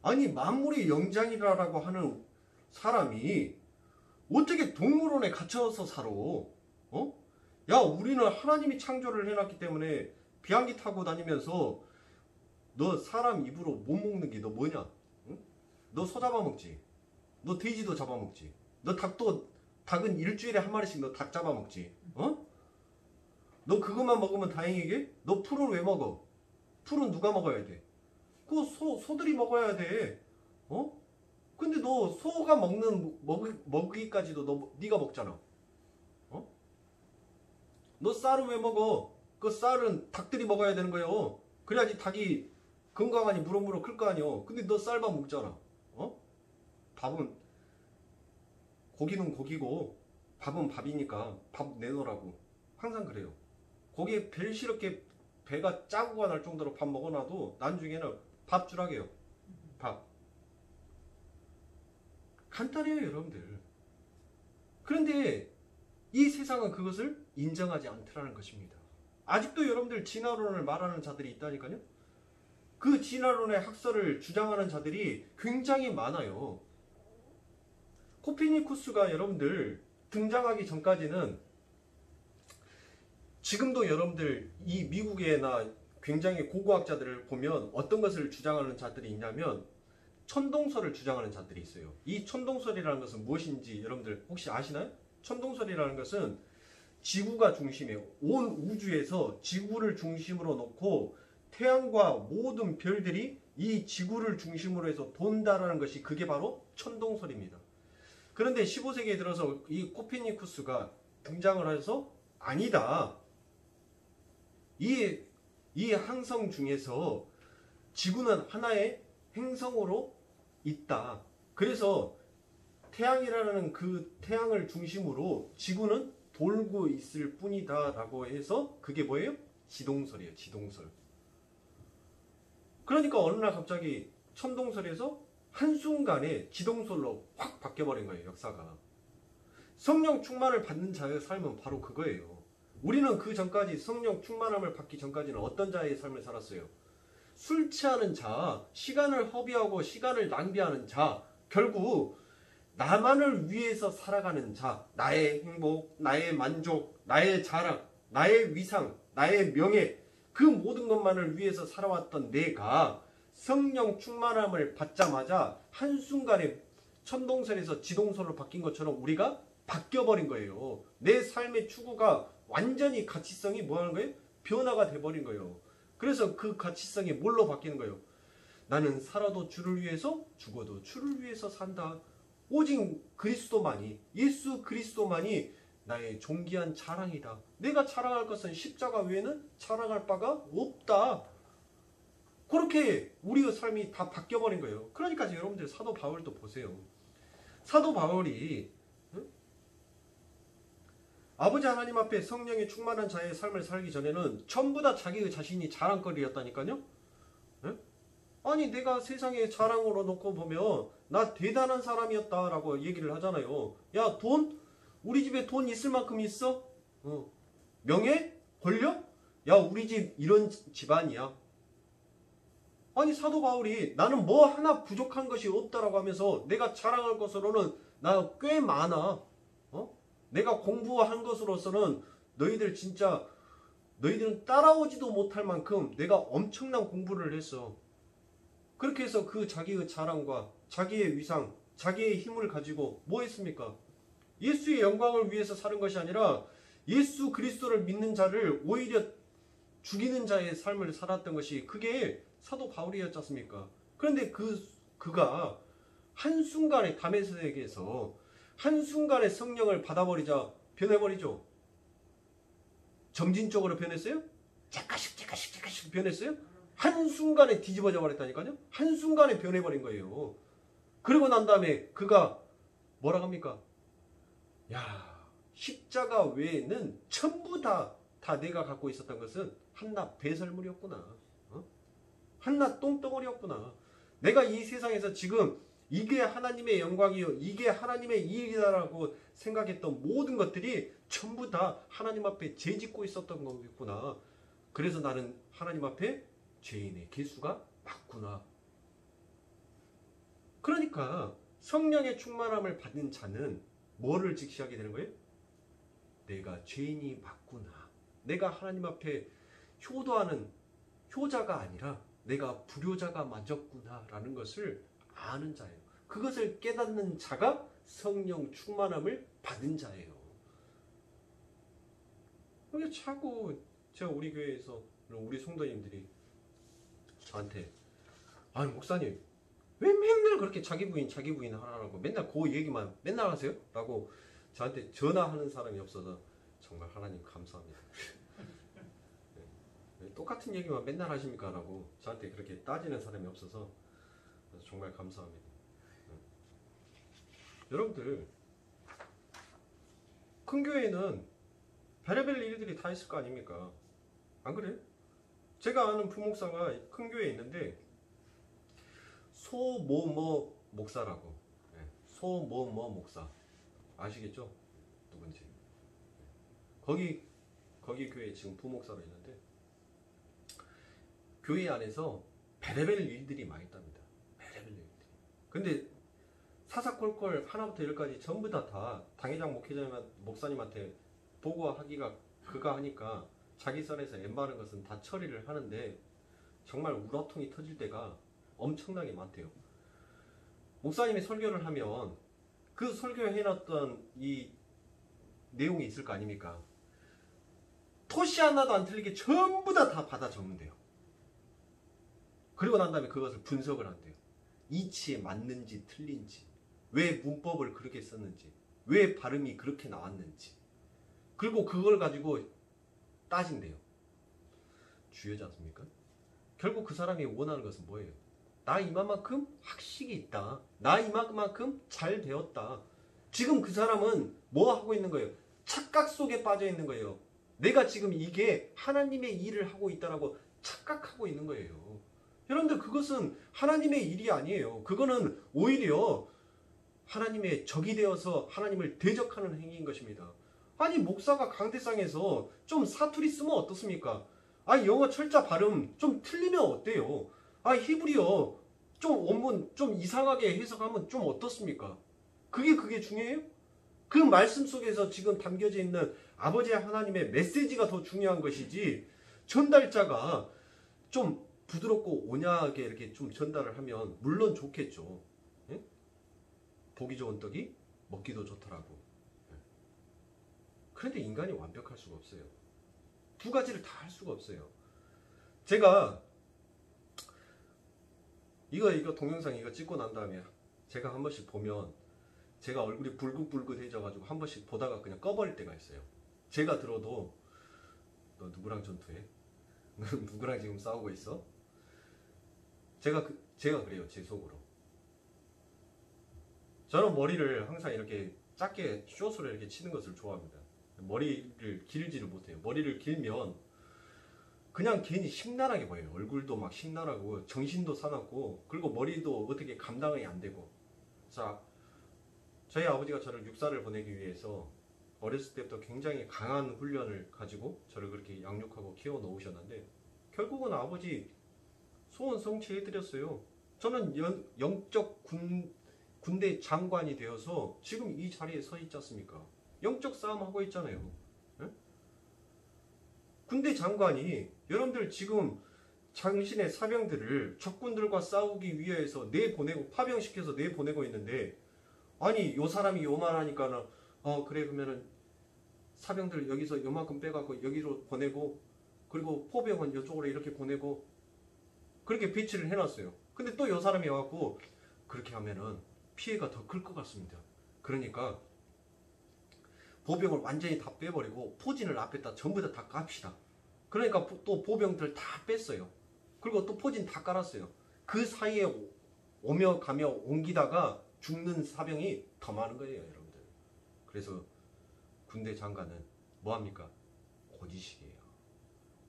A: 아니, 만물의 영장이라고 하는 사람이 어떻게 동물원에 갇혀서 살아? 어? 야, 우리는 하나님이 창조를 해놨기 때문에 비행기 타고 다니면서 너 사람 입으로 못 먹는 게 너 뭐냐? 응? 너 소 잡아먹지? 너 돼지도 잡아먹지? 너 닭은 일주일에 한 마리씩 너 닭 잡아먹지? 어? 너 그것만 먹으면 다행이게? 너 풀을 왜 먹어? 풀은 누가 먹어야 돼? 그거 소들이 먹어야 돼. 어? 근데 너 소가 먹는 먹이까지도 네가 먹잖아. 어? 너 쌀은 왜 먹어? 그 쌀은 닭들이 먹어야 되는 거예요. 그래야지 닭이 건강하니 무럭무럭 클 거 아니요. 근데 너 쌀만 먹잖아. 어? 밥은 고기는 고기고 밥은 밥이니까 밥 내놓으라고 항상 그래요. 거기에 벨시럽게 배가 짜고가 날 정도로 밥 먹어놔도 나중에는 밥 주라게요. 밥. 간단해요, 여러분들. 그런데 이 세상은 그것을 인정하지 않더라는 것입니다. 아직도 여러분들 진화론을 말하는 자들이 있다니까요. 그 진화론의 학설을 주장하는 자들이 굉장히 많아요. 코페니쿠스가 여러분들 등장하기 전까지는 지금도 여러분들 이 미국에나 굉장히 고고학자들을 보면 어떤 것을 주장하는 자들이 있냐면 천동설을 주장하는 자들이 있어요. 이 천동설이라는 것은 무엇인지 여러분들 혹시 아시나요? 천동설이라는 것은 지구가 중심이에요. 온 우주에서 지구를 중심으로 놓고 태양과 모든 별들이 이 지구를 중심으로 해서 돈다라는 것이 그게 바로 천동설입니다. 그런데 15세기에 들어서 이 코페니쿠스가 등장을 해서 아니다. 이 항성 중에서 지구는 하나의 행성으로 있다. 그래서 태양이라는 그 태양을 중심으로 지구는 돌고 있을 뿐이다 라고 해서 그게 뭐예요? 지동설이에요. 지동설. 그러니까 어느 날 갑자기 천동설에서 한순간에 지동설로 확 바뀌어버린 거예요. 역사가. 성령 충만을 받는 자의 삶은 바로 그거예요. 우리는 그 전까지 성령 충만함을 받기 전까지는 어떤 자의 삶을 살았어요? 술 취하는 자, 시간을 허비하고 시간을 낭비하는 자, 결국 나만을 위해서 살아가는 자, 나의 행복, 나의 만족, 나의 자랑, 나의 위상, 나의 명예, 그 모든 것만을 위해서 살아왔던 내가 성령 충만함을 받자마자 한순간에 천동설에서 지동설로 바뀐 것처럼 우리가 바뀌어버린 거예요. 내 삶의 추구가 완전히 가치성이 뭐 하는 거예요? 변화가 돼버린 거예요. 그래서 그 가치성이 뭘로 바뀌는 거예요? 나는 살아도 주를 위해서, 죽어도 주를 위해서 산다. 오직 그리스도만이, 예수 그리스도만이 나의 존귀한 자랑이다. 내가 자랑할 것은 십자가 외에는 자랑할 바가 없다. 그렇게 우리의 삶이 다 바뀌어버린 거예요. 그러니까 여러분들 사도 바울도 보세요. 사도 바울이 아버지 하나님 앞에 성령이 충만한 자의 삶을 살기 전에는 전부 다 자기의 자신이 자랑거리였다니까요. 아니 내가 세상에 자랑으로 놓고 보면 나 대단한 사람이었다라고 얘기를 하잖아요. 야, 돈? 우리 집에 돈 있을 만큼 있어? 명예? 권력? 야, 우리 집 이런 집안이야. 아니 사도 바울이 나는 뭐 하나 부족한 것이 없다라고 하면서 내가 자랑할 것으로는 나 꽤 많아. 내가 공부한 것으로서는 너희들은 따라오지도 못할 만큼 내가 엄청난 공부를 했어. 그렇게 해서 그 자기의 자랑과 자기의 위상, 자기의 힘을 가지고 뭐 했습니까? 예수의 영광을 위해서 사는 것이 아니라 예수 그리스도를 믿는 자를 오히려 죽이는 자의 삶을 살았던 것이 그게 사도 바울이었지 않습니까? 그런데 그가 한순간에 다메섹에서 한순간에 성령을 받아버리자 변해버리죠. 점진적으로 변했어요? 째까식 변했어요? 한순간에 뒤집어져 버렸다니까요. 한순간에 변해버린 거예요. 그러고 난 다음에 그가 뭐라고 합니까? 야, 십자가 외에는 전부 다 다 내가 갖고 있었던 것은 한낱 배설물이었구나. 한낱 똥덩어리였구나. 내가 이 세상에서 지금 이게 하나님의 영광이요, 이게 하나님의 일이다라고 생각했던 모든 것들이 전부 다 하나님 앞에 죄짓고 있었던 거겠구나. 그래서 나는 하나님 앞에 죄인의 개수가 맞구나. 그러니까 성령의 충만함을 받는 자는 뭐를 직시하게 되는 거예요? 내가 죄인이 맞구나. 내가 하나님 앞에 효도하는 효자가 아니라 내가 불효자가 맞았구나 라는 것을 아는 자예요. 그것을 깨닫는 자가 성령 충만함을 받은 자예요. 그게 자꾸 제가 우리 교회에서 우리 성도님들이 저한테 아니 목사님 왜 맨날 그렇게 자기 부인 하라고 맨날 그 얘기만 맨날 하세요? 라고 저한테 전화하는 사람이 없어서 정말 하나님 감사합니다. 똑같은 얘기만 맨날 하십니까? 라고 저한테 그렇게 따지는 사람이 없어서 정말 감사합니다. 여러분들 큰 교회에는 별의별 일들이 다 있을 거 아닙니까? 안 그래요? 제가 아는 부목사가 큰 교회에 있는데 소모모 목사라고. 소모모 목사 아시겠죠? 누군지. 거기 교회에 지금 부목사로 있는데 교회 안에서 별의별 일들이 많이 있답니다. 별의별 일들이. 근데 사사콜콜 하나부터 열까지 전부 다 당회장 목사님한테 보고하기가 그가 하니까 자기 선에서 엠바른 것은 다 처리를 하는데 정말 우라통이 터질 때가 엄청나게 많대요. 목사님이 설교를 하면 그 설교해놨던 이 내용이 있을 거 아닙니까? 토시 하나도 안 틀리게 전부 다 받아 적는데요. 그리고 난 다음에 그것을 분석을 한대요. 이치에 맞는지 틀린지, 왜 문법을 그렇게 썼는지, 왜 발음이 그렇게 나왔는지, 그리고 그걸 가지고 따진대요. 주여지 않습니까? 결국 그 사람이 원하는 것은 뭐예요? 나 이만큼 학식이 있다. 나 이만큼 잘 배웠다. 지금 그 사람은 뭐 하고 있는 거예요? 착각 속에 빠져 있는 거예요. 내가 지금 이게 하나님의 일을 하고 있다라고 착각하고 있는 거예요. 여러분들 그것은 하나님의 일이 아니에요. 그거는 오히려 하나님의 적이 되어서 하나님을 대적하는 행위인 것입니다. 아니 목사가 강대상에서 좀 사투리 쓰면 어떻습니까? 아니 영어 철자 발음 좀 틀리면 어때요? 아니 히브리어 좀 원문 좀 이상하게 해석하면 좀 어떻습니까? 그게 중요해요? 그 말씀 속에서 지금 담겨져 있는 아버지 하나님의 메시지가 더 중요한 것이지 전달자가 좀 부드럽고 온약하게 이렇게 좀 전달을 하면 물론 좋겠죠. 예? 보기 좋은 떡이 먹기도 좋더라고. 예. 그런데 인간이 완벽할 수가 없어요. 두 가지를 다 할 수가 없어요. 제가 이거 동영상 이거 찍고 난 다음에 제가 한 번씩 보면 제가 얼굴이 불긋불긋해져가지고 한 번씩 보다가 그냥 꺼버릴 때가 있어요. 제가 들어도 너 누구랑 전투해? 너 누구랑 지금 싸우고 있어? 제가 그래요. 제 속으로. 저는 머리를 항상 이렇게 짧게 숏으로 이렇게 치는 것을 좋아합니다. 머리를 길지를 못해요. 머리를 길면 그냥 괜히 심란하게 보여요. 얼굴도 막 심란하고 정신도 사납고 그리고 머리도 어떻게 감당이 안 되고. 자, 저희 아버지가 저를 육사를 보내기 위해서 어렸을 때부터 굉장히 강한 훈련을 가지고 저를 그렇게 양육하고 키워 놓으셨는데 결국은 아버지 소원 성취해드렸어요. 저는 영적 군대 장관이 되어서 지금 이 자리에 서 있지 않습니까? 영적 싸움 하고 있잖아요. 네? 군대 장관이 여러분들 지금 당신의 사병들을 적군들과 싸우기 위해서 내보내고 파병시켜서 내보내고 있는데 아니 요 사람이 요만 하니까는 그래 그러면은 사병들 여기서 요만큼 빼갖고 여기로 보내고 그리고 포병은 이쪽으로 이렇게 보내고 그렇게 배치를 해놨어요. 근데 또 요 사람이 와갖고 그렇게 하면은 피해가 더 클 것 같습니다. 그러니까 보병을 완전히 다 빼버리고 포진을 앞에다 전부 다 깝시다. 그러니까 또 보병들 다 뺐어요. 그리고 또 포진 다 깔았어요. 그 사이에 오며 가며 옮기다가 죽는 사병이 더 많은 거예요, 여러분들. 그래서 군대 장관은 뭐합니까? 고지식이에요.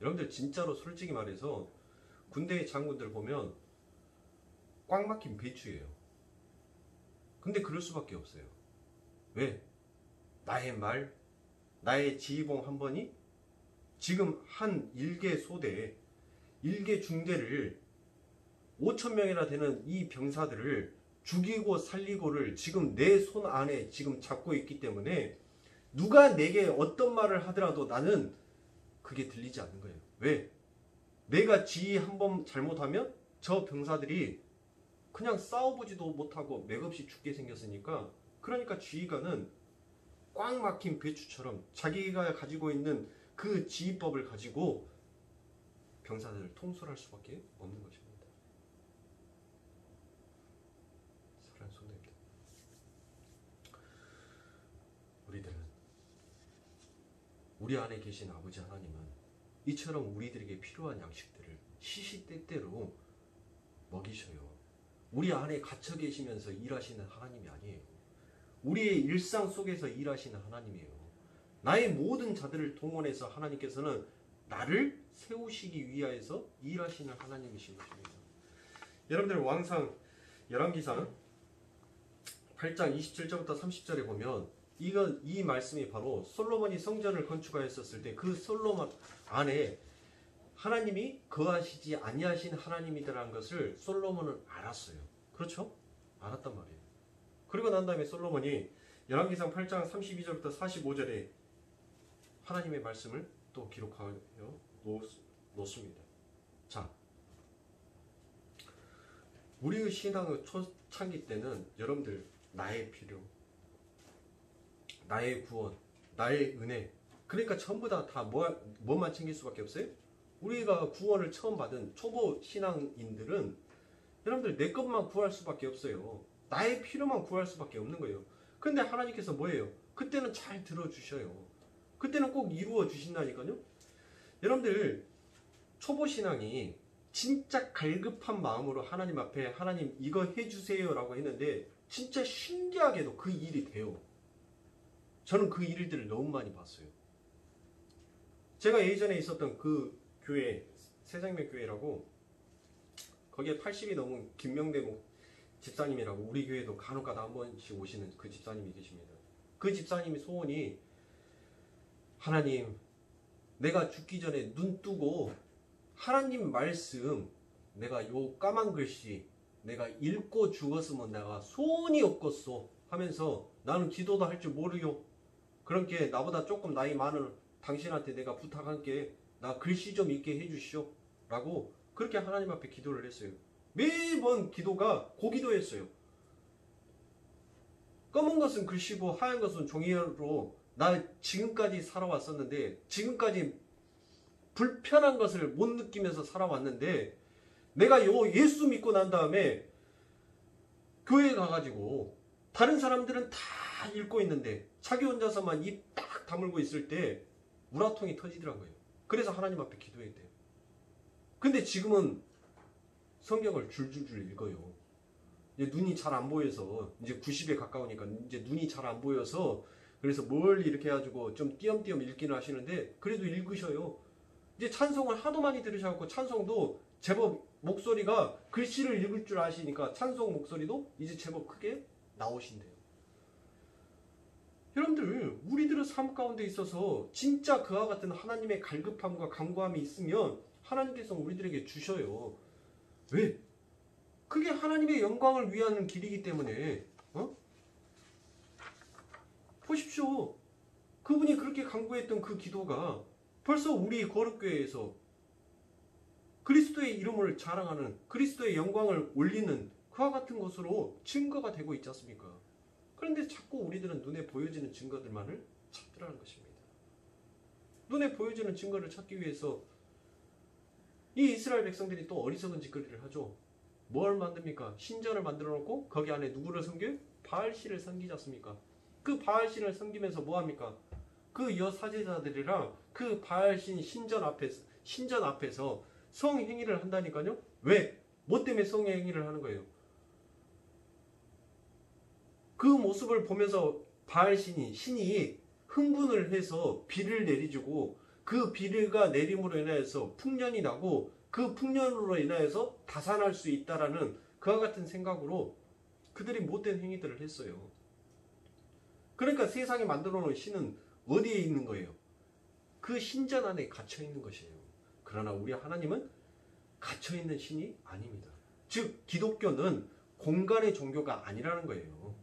A: 여러분들 진짜로 솔직히 말해서 군대의 장군들 보면 꽉 막힌 배추예요. 근데 그럴 수밖에 없어요. 왜? 나의 말, 나의 지휘봉 한 번이 지금 한 일개 소대, 일개 중대를 5,000명이나 되는 이 병사들을 죽이고 살리고를 지금 내 손 안에 지금 잡고 있기 때문에 누가 내게 어떤 말을 하더라도 나는 그게 들리지 않는 거예요. 왜? 내가 지휘 한 번 잘못하면 저 병사들이 그냥 싸워보지도 못하고 맥없이 죽게 생겼으니까, 그러니까 지휘관은 꽉 막힌 배추처럼 자기가 가지고 있는 그 지휘법을 가지고 병사들을 통솔할 수밖에 없는 것입니다. 사랑하는 성도님들, 우리들은 우리 안에 계신 아버지 하나님은 이처럼 우리들에게 필요한 양식들을 시시때때로 먹이셔요. 우리 안에 갇혀 계시면서 일하시는 하나님이 아니에요. 우리의 일상 속에서 일하시는 하나님이에요. 나의 모든 자들을 동원해서 하나님께서는 나를 세우시기 위하여서 일하시는 하나님이신 것입니다. 여러분들 왕상 열왕기상 8장 27절부터 30절에 보면 이 말씀이 바로 솔로몬이 성전을 건축하였었을 때 그 솔로몬 안에 하나님이 거하시지 아니하신 하나님이라는 것을 솔로몬은 알았어요. 그렇죠? 알았단 말이에요. 그리고 난 다음에 솔로몬이 열왕기상 8장 32절부터 45절에 하나님의 말씀을 또 기록하여 놓습니다. 자, 우리의 신앙의 초창기 때는 여러분들 나의 필요, 나의 구원, 나의 은혜, 그러니까 전부 다 뭐만 챙길 수밖에 없어요? 우리가 구원을 처음 받은 초보 신앙인들은 여러분들 내 것만 구할 수밖에 없어요. 나의 필요만 구할 수밖에 없는 거예요. 그런데 하나님께서 뭐예요? 그때는 잘 들어주셔요. 그때는 꼭 이루어 주신다니까요. 여러분들 초보 신앙이 진짜 갈급한 마음으로 하나님 앞에 하나님 이거 해주세요 라고 했는데 진짜 신기하게도 그 일이 돼요. 저는 그 일들을 너무 많이 봤어요. 제가 예전에 있었던 그 교회, 새생명교회라고, 거기에 80이 넘은 김명대 집사님이라고, 우리 교회도 간혹가다 한 번씩 오시는 그 집사님이 계십니다. 그 집사님이 소원이, 하나님, 내가 죽기 전에 눈 뜨고 하나님 말씀, 내가 요 까만 글씨 내가 읽고 죽었으면 내가 소원이 없겠소 하면서 나는 기도도 할 줄 모르요. 그렇게 나보다 조금 나이 많은 당신한테 내가 부탁할게, 나 글씨 좀 읽게 해주시오 라고 그렇게 하나님 앞에 기도를 했어요. 매번 기도가 고기도였어요. 검은 것은 글씨고 하얀 것은 종이로 나 지금까지 살아왔었는데, 지금까지 불편한 것을 못 느끼면서 살아왔는데, 내가 예수 믿고 난 다음에 교회에 가가지고 다른 사람들은 다 읽고 있는데 자기 혼자서만 입 딱 다물고 있을 때 우라통이 터지더라고요. 그래서 하나님 앞에 기도했대요. 근데 지금은 성경을 줄줄줄 읽어요. 이제 눈이 잘 안 보여서, 이제 90에 가까우니까 이제 눈이 잘 안 보여서, 그래서 멀리 이렇게 해가지고 좀 띄엄띄엄 읽기는 하시는데 그래도 읽으셔요. 이제 찬송을 하도 많이 들으셔갖고 찬송도 제법 목소리가 글씨를 읽을 줄 아시니까 찬송 목소리도 이제 제법 크게 나오신대요. 여러분들, 우리들의 삶 가운데 있어서 진짜 그와 같은 하나님의 갈급함과 간구함이 있으면 하나님께서 우리들에게 주셔요. 왜? 그게 하나님의 영광을 위한 길이기 때문에. 보십시오. 그분이 그렇게 간구했던 그 기도가 벌써 우리 거룩교회에서 그리스도의 이름을 자랑하는, 그리스도의 영광을 올리는 그와 같은 것으로 증거가 되고 있지 않습니까? 그런데 자꾸 우리들은 눈에 보여지는 증거들만을 찾더라는 것입니다. 눈에 보여지는 증거를 찾기 위해서 이 이스라엘 백성들이 또 어리석은 짓거리를 하죠. 뭘 만듭니까? 신전을 만들어 놓고 거기 안에 누구를 섬겨요? 바알신을 섬기지 않습니까? 그 바알신을 섬기면서 뭐합니까? 그 여사제자들이랑 그 바알신 신전 앞에서 성행위를 한다니까요. 왜? 뭐 때문에 성행위를 하는 거예요? 그 모습을 보면서 신이 흥분을 해서 비를 내리주고 그 비가 내림으로 인해서 풍년이 나고 그 풍년으로 인해서 다산할 수 있다라는 그와 같은 생각으로 그들이 못된 행위들을 했어요. 그러니까 세상에 만들어 놓은 신은 어디에 있는 거예요? 그 신전 안에 갇혀 있는 것이에요. 그러나 우리 하나님은 갇혀 있는 신이 아닙니다. 즉 기독교는 공간의 종교가 아니라는 거예요.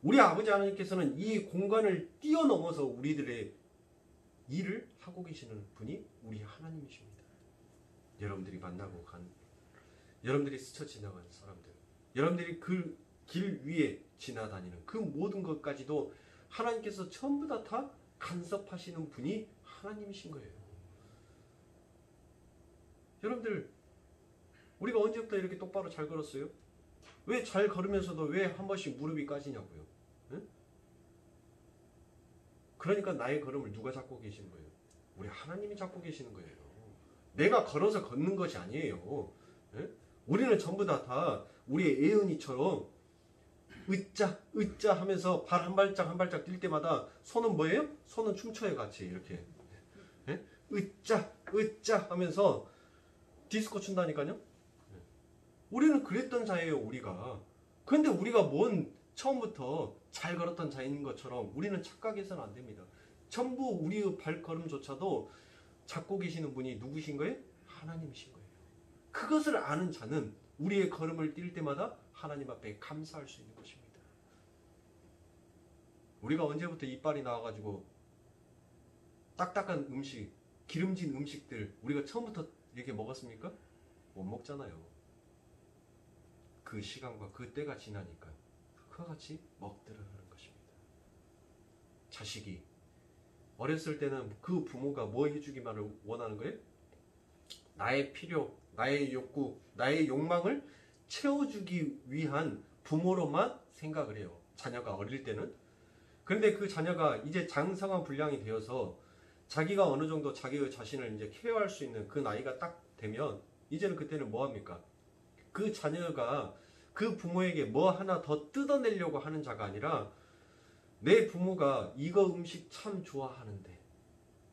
A: 우리 아버지 하나님께서는 이 공간을 뛰어넘어서 우리들의 일을 하고 계시는 분이 우리 하나님이십니다. 여러분들이 만나고 간, 여러분들이 스쳐 지나간 사람들, 여러분들이 그 길 위에 지나다니는 그 모든 것까지도 하나님께서 전부 다 간섭하시는 분이 하나님이신 거예요. 여러분들, 우리가 언제부터 이렇게 똑바로 잘 걸었어요? 왜 잘 걸으면서도 왜 한 번씩 무릎이 까지냐고요? 응? 그러니까 나의 걸음을 누가 잡고 계시는 거예요? 우리 하나님이 잡고 계시는 거예요. 내가 걸어서 걷는 것이 아니에요. 응? 우리는 전부 다 우리의 예은이처럼 으짜 하면서 발 한 발짝 한 발짝 뛸 때마다 손은 뭐예요? 손은 춤춰요 같이 이렇게. 예? 으짜 하면서 디스코 춘다니까요. 우리는 그랬던 자예요 우리가. 그런데 우리가 뭔 처음부터 잘 걸었던 자인 것처럼 우리는 착각해서는 안 됩니다. 전부 우리의 발걸음조차도 잡고 계시는 분이 누구신 거예요? 하나님이신 거예요. 그것을 아는 자는 우리의 걸음을 뛸 때마다 하나님 앞에 감사할 수 있는 것입니다. 우리가 언제부터 이빨이 나와가지고 딱딱한 음식, 기름진 음식들 우리가 처음부터 이렇게 먹었습니까? 못 먹잖아요. 그 시간과 그 때가 지나니까 그와 같이 먹더라는 것입니다. 자식이 어렸을 때는 그 부모가 뭐 해주기만을 원하는 거예요? 나의 필요, 나의 욕구, 나의 욕망을 채워주기 위한 부모로만 생각을 해요. 자녀가 어릴 때는. 그런데 그 자녀가 이제 장성한 분량이 되어서 자기가 어느 정도 자기의 자신을 이제 케어할 수 있는 그 나이가 딱 되면 이제는 그때는 뭐 합니까? 그 자녀가 그 부모에게 뭐 하나 더 뜯어내려고 하는 자가 아니라 내 부모가 이거 음식 참 좋아하는데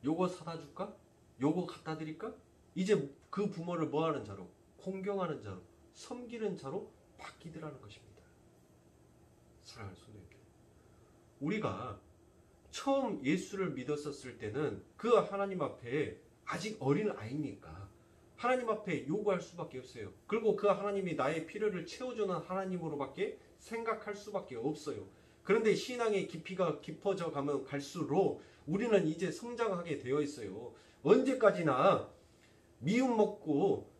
A: 요거 사다 줄까? 요거 갖다 드릴까? 이제 그 부모를 뭐 하는 자로? 공경하는 자로, 섬기는 자로 바뀌더라는 것입니다. 사랑하는 성도님들, 우리가 처음 예수를 믿었었을 때는 그 하나님 앞에 아직 어린 아이니까 하나님 앞에 요구할 수밖에 없어요. 그리고 그 하나님이 나의 필요를 채워주는 하나님으로밖에 생각할 수밖에 없어요. 그런데 신앙의 깊이가 깊어져 가면 갈수록 우리는 이제 성장하게 되어 있어요. 언제까지나 미움 먹고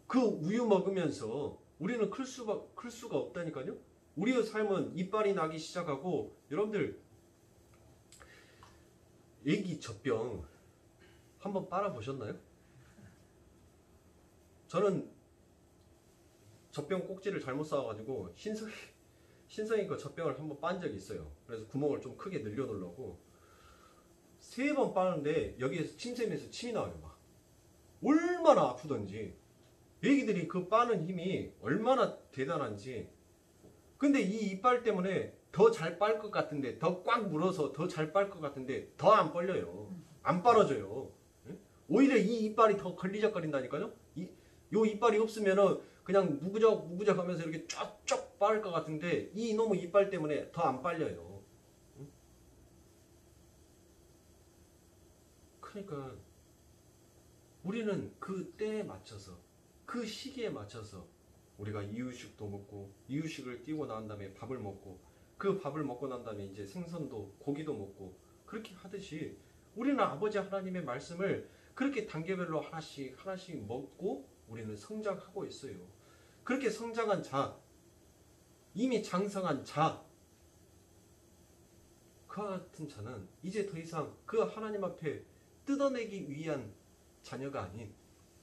A: 그 우유 먹으면서 우리는 클 수가 없다니까요. 우리의 삶은 이빨이 나기 시작하고, 여러분들 애기 젖병 한번 빨아보셨나요? 저는 젖병 꼭지를 잘못 쌓아가지고 신성이 그 젖병을 한번 빤 적이 있어요. 그래서 구멍을 좀 크게 늘려놓으려고 3번 빠는데 여기에서 침샘에서 침이 나와요. 막 얼마나 아프던지, 애기들이 그 빠는 힘이 얼마나 대단한지. 근데 이 이빨 때문에 더 잘 빨 것 같은데, 더 꽉 물어서 더 잘 빨 것 같은데 더 안 빨려요. 안 빨아져요. 오히려 이 이빨이 더 걸리적거린다니까요. 요 이빨이 없으면은 그냥 무구적 하면서 이렇게 쫙쫙 빠를 것 같은데 이 놈의 이빨 때문에 더 안 빨려요. 그러니까 우리는 그 때에 맞춰서, 그 시기에 맞춰서 우리가 이유식도 먹고, 이유식을 띄고 난 다음에 밥을 먹고, 그 밥을 먹고 난 다음에 이제 생선도 고기도 먹고, 그렇게 하듯이 우리는 아버지 하나님의 말씀을 그렇게 단계별로 하나씩 먹고 우리는 성장하고 있어요. 그렇게 성장한 자, 이미 장성한 자, 그와 같은 자는 이제 더 이상 그 하나님 앞에 뜯어내기 위한 자녀가 아닌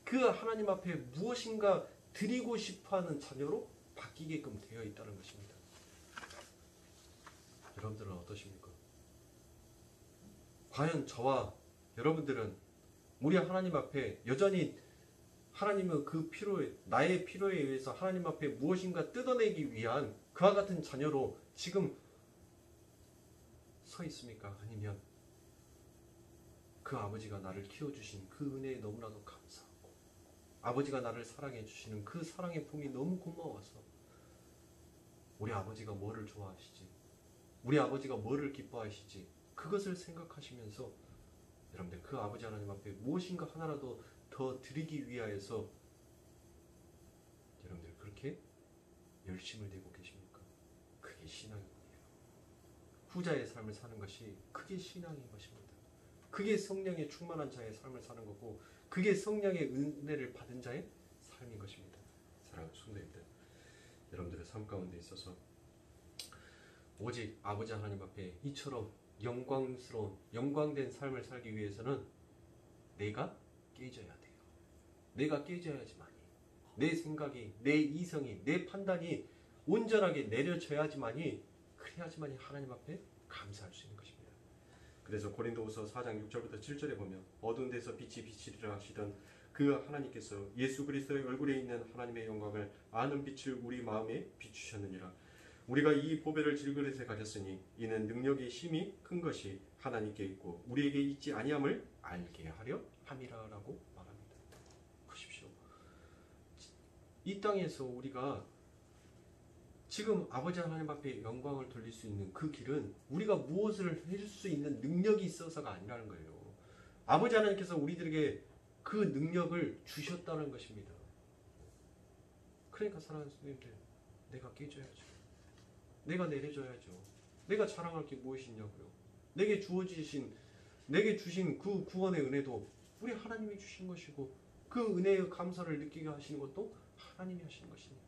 A: 그 하나님 앞에 무엇인가 드리고 싶어하는 자녀로 바뀌게끔 되어 있다는 것입니다. 여러분들은 어떠십니까? 과연 저와 여러분들은 우리 하나님 앞에 여전히 하나님의 그 필요에, 나의 필요에 의해서 하나님 앞에 무엇인가 뜯어내기 위한 그와 같은 자녀로 지금 서 있습니까? 아니면 그 아버지가 나를 키워주신 그 은혜에 너무나도 감사하고, 아버지가 나를 사랑해 주시는 그 사랑의 품이 너무 고마워서 우리 아버지가 뭐를 좋아하시지, 우리 아버지가 뭐를 기뻐하시지, 그것을 생각하시면서 여러분들 그 아버지 하나님 앞에 무엇인가 하나라도 더 드리기 위하여서 여러분들 그렇게 열심을 내고 계십니까? 그게 신앙이에요. 후자의 삶을 사는 것이 그게 신앙인 것입니다. 그게 성령의 충만한 자의 삶을 사는 거고, 그게 성령의 은혜를 받은 자의 삶인 것입니다. 사랑하는 성도님들, 여러분들의 삶 가운데 있어서 오직 아버지 하나님 앞에 이처럼 영광스러운 영광된 삶을 살기 위해서는 내가 깨져야 돼요. 내가 깨져야지만이 내 생각이, 내 이성이, 내 판단이 온전하게 내려져야지만이, 그래야지만이 하나님 앞에 감사할 수 있는 것입니다. 그래서 고린도후서 4장 6절부터 7절에 보면 어두운 데서 빛이 비치리라 하시던 그 하나님께서 예수 그리스도의 얼굴에 있는 하나님의 영광을 아는 빛을 우리 마음에 비추셨느니라. 우리가 이 보배를 질그릇에 가졌으니 이는 능력의 힘이 큰 것이 하나님께 있고 우리에게 있지 아니함을 알게 하려 함이라라고 말합니다. 보십시오. 이 땅에서 우리가 지금 아버지 하나님 앞에 영광을 돌릴 수 있는 그 길은 우리가 무엇을 해줄 수 있는 능력이 있어서가 아니라는 거예요. 아버지 하나님께서 우리들에게 그 능력을 주셨다는 것입니다. 그러니까 사랑하는 성도님들, 내가 깨져야죠. 내가 내려져야죠. 내가 자랑할 게 무엇이냐고요. 내게 주신 그 구원의 은혜도 우리 하나님이 주신 것이고, 그 은혜의 감사를 느끼게 하시는 것도 하나님이 하시는 것이니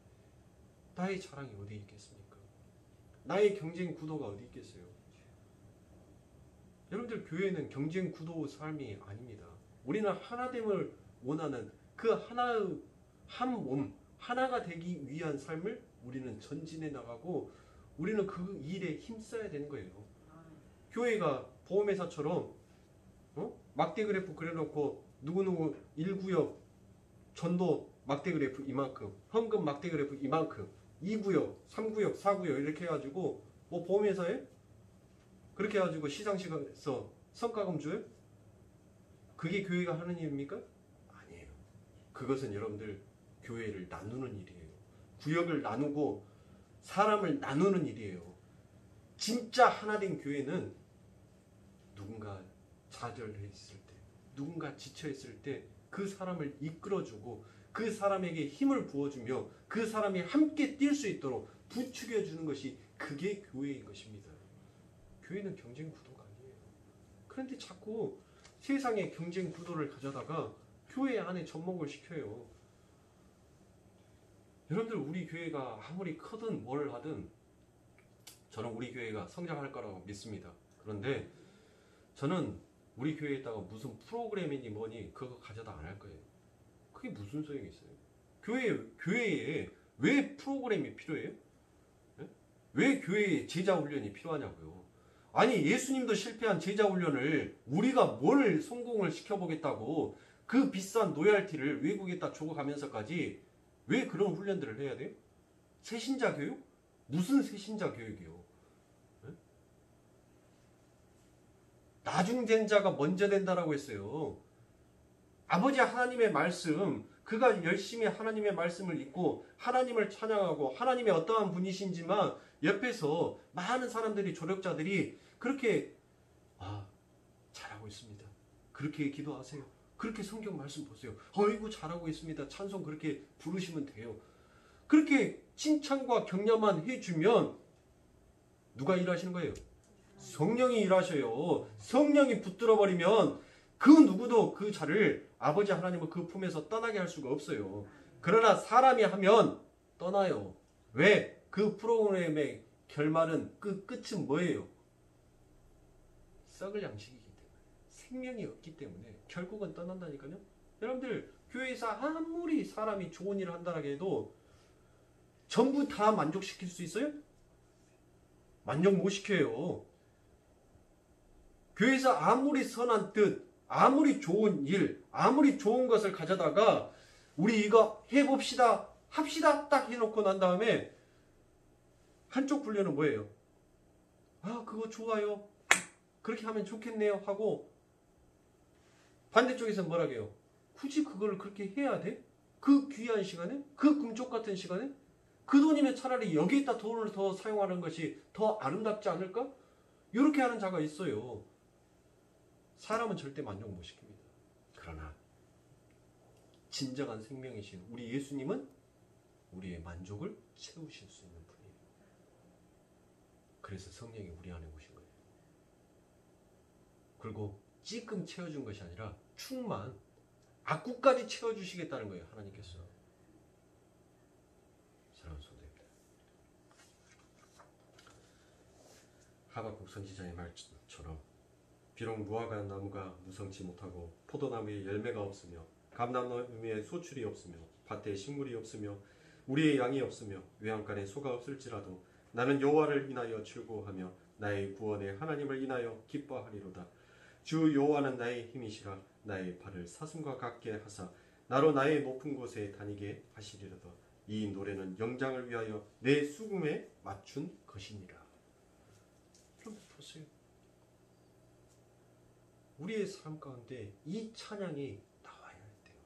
A: 나의 자랑이 어디 있겠습니까? 나의 경쟁 구도가 어디 있겠어요? 여러분들, 교회는 경쟁 구도 삶이 아닙니다. 우리는 하나됨을 원하는 그 하나의 한 몸, 하나가 되기 위한 삶을 우리는 전진해 나가고, 우리는 그 일에 힘써야 되는 거예요. 교회가 보험회사처럼 막대 그래프 그려놓고 누구누구 1구역 전도 막대 그래프 이만큼, 헌금 막대 그래프 이만큼, 2구역, 3구역, 4구역 이렇게 해가지고 뭐 보험회사에 그렇게 해가지고 시상식에서 성과금 줘요? 그게 교회가 하는 일입니까? 아니에요. 그것은 여러분들 교회를 나누는 일이에요. 구역을 나누고 사람을 나누는 일이에요. 진짜 하나된 교회는 누군가 좌절했을 때, 누군가 지쳐있을 때 그 사람을 이끌어주고 그 사람에게 힘을 부어주며 그 사람이 함께 뛸 수 있도록 부추겨주는 것이 그게 교회인 것입니다. 교회는 경쟁 구도가 아니에요. 그런데 자꾸 세상의 경쟁 구도를 가져다가 교회 안에 접목을 시켜요. 여러분들, 우리 교회가 아무리 크든 뭘 하든 저는 우리 교회가 성장할 거라고 믿습니다. 그런데 저는 우리 교회에다가 무슨 프로그램이니 뭐니 그거 가져다 안 할 거예요. 그게 무슨 소용이 있어요? 교회에 왜 프로그램이 필요해요? 왜 교회에 제자 훈련이 필요하냐고요. 아니, 예수님도 실패한 제자 훈련을 우리가 뭘 성공을 시켜보겠다고 그 비싼 로얄티를 외국에다 주고 가면서까지 왜 그런 훈련들을 해야 돼요? 새신자 교육? 무슨 새신자 교육이요? 나중된 자가 먼저 된다라고 했어요. 아버지 하나님의 말씀, 그가 열심히 하나님의 말씀을 읽고 하나님을 찬양하고 하나님의 어떠한 분이신지만 옆에서 많은 사람들이, 조력자들이 그렇게 잘하고 있습니다. 그렇게 기도하세요. 그렇게 성경 말씀 보세요. 어이구 잘하고 있습니다. 찬송 그렇게 부르시면 돼요. 그렇게 칭찬과 격려만 해주면 누가 일하시는 거예요? 성령이 일하셔요. 성령이 붙들어버리면 그 누구도 그 자를 아버지 하나님의 그 품에서 떠나게 할 수가 없어요. 그러나 사람이 하면 떠나요. 왜? 그 프로그램의 결말은, 그 끝은 뭐예요? 썩을 양식이기 때문에, 생명이 없기 때문에 결국은 떠난다니까요. 여러분들, 교회에서 아무리 사람이 좋은 일을 한다고 해도 전부 다 만족시킬 수 있어요? 만족 못 시켜요. 교회에서 아무리 선한 뜻, 아무리 좋은 일, 아무리 좋은 것을 가져다가 우리 이거 해봅시다, 합시다 딱 해놓고 난 다음에 한쪽 분류는 뭐예요? 그거 좋아요, 그렇게 하면 좋겠네요 하고 반대쪽에서 뭐라고 해요? 굳이 그걸 그렇게 해야 돼? 그 귀한 시간에? 그 금쪽 같은 시간에? 그 돈이면 차라리 여기에다 돈을 더 사용하는 것이 더 아름답지 않을까? 이렇게 하는 자가 있어요. 사람은 절대 만족 못 시킵니다. 그러나 진정한 생명이신 우리 예수님은 우리의 만족을 채우실 수 있는 분이에요. 그래서 성령이 우리 안에 오신 거예요. 그리고 찌끔 채워준 것이 아니라 충만, 악구까지 채워주시겠다는 거예요. 하나님께서. 사랑하는 성도입니다. 하박국 선지자의 말처럼 비록 무화과 나무가 무성치 못하고 포도나무에 열매가 없으며 감람나무에 소출이 없으며 밭에 식물이 없으며 우리의 양이 없으며 외양간에 소가 없을지라도 나는 여호와를 인하여 즐거워하며 나의 구원의 하나님을 인하여 기뻐하리로다. 주 여호와는 나의 힘이시라. 나의 발을 사슴과 같게 하사 나로 나의 높은 곳에 다니게 하시리로다. 이 노래는 영장을 위하여 내 수금에 맞춘 것이니라. 그럼 보세요. 우리의 삶 가운데 이 찬양이 나와야 돼요.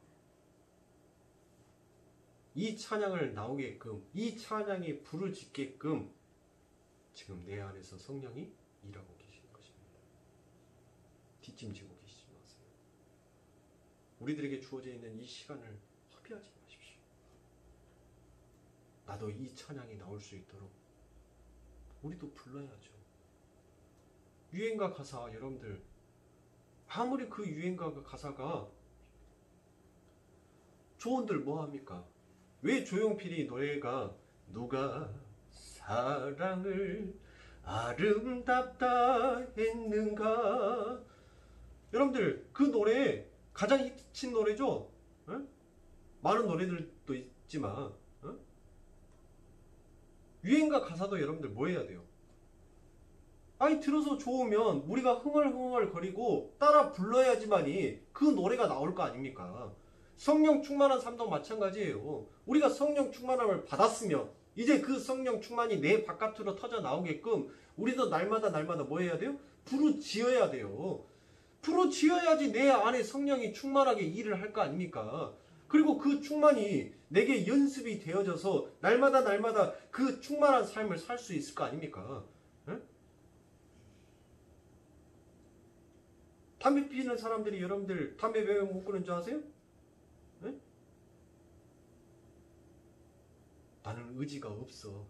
A: 이 찬양을 나오게끔, 이 찬양이 부르짖게끔 지금 내 안에서 성령이 일하고 계시는 것입니다. 뒷짐지고 계시지 마세요. 우리들에게 주어져 있는 이 시간을 허비하지 마십시오. 나도 이 찬양이 나올 수 있도록 우리도 불러야죠. 유행가 가사, 여러분들 아무리 그 유행가 가사가 좋은들 뭐합니까? 왜 조용필이 노래가 누가 사랑을 아름답다 했는가? 여러분들 그 노래 가장 히트친 노래죠? 에? 많은 노래들도 있지만 유행가 가사도 여러분들 뭐 해야 돼요? 아니 들어서 좋으면 우리가 흥얼흥얼 거리고 따라 불러야지만이 그 노래가 나올 거 아닙니까? 성령 충만한 삶도 마찬가지예요. 우리가 성령 충만함을 받았으면 이제 그 성령 충만이 내 바깥으로 터져 나오게끔 우리도 날마다 뭐 해야 돼요? 부르짖어야 돼요. 부르짖어야지 내 안에 성령이 충만하게 일을 할 거 아닙니까? 그리고 그 충만이 내게 연습이 되어져서 날마다 그 충만한 삶을 살 수 있을 거 아닙니까? 에? 담배 피우는 사람들이 여러분들 담배 왜 못 끊는 줄 아세요? 에? 나는 의지가 없어.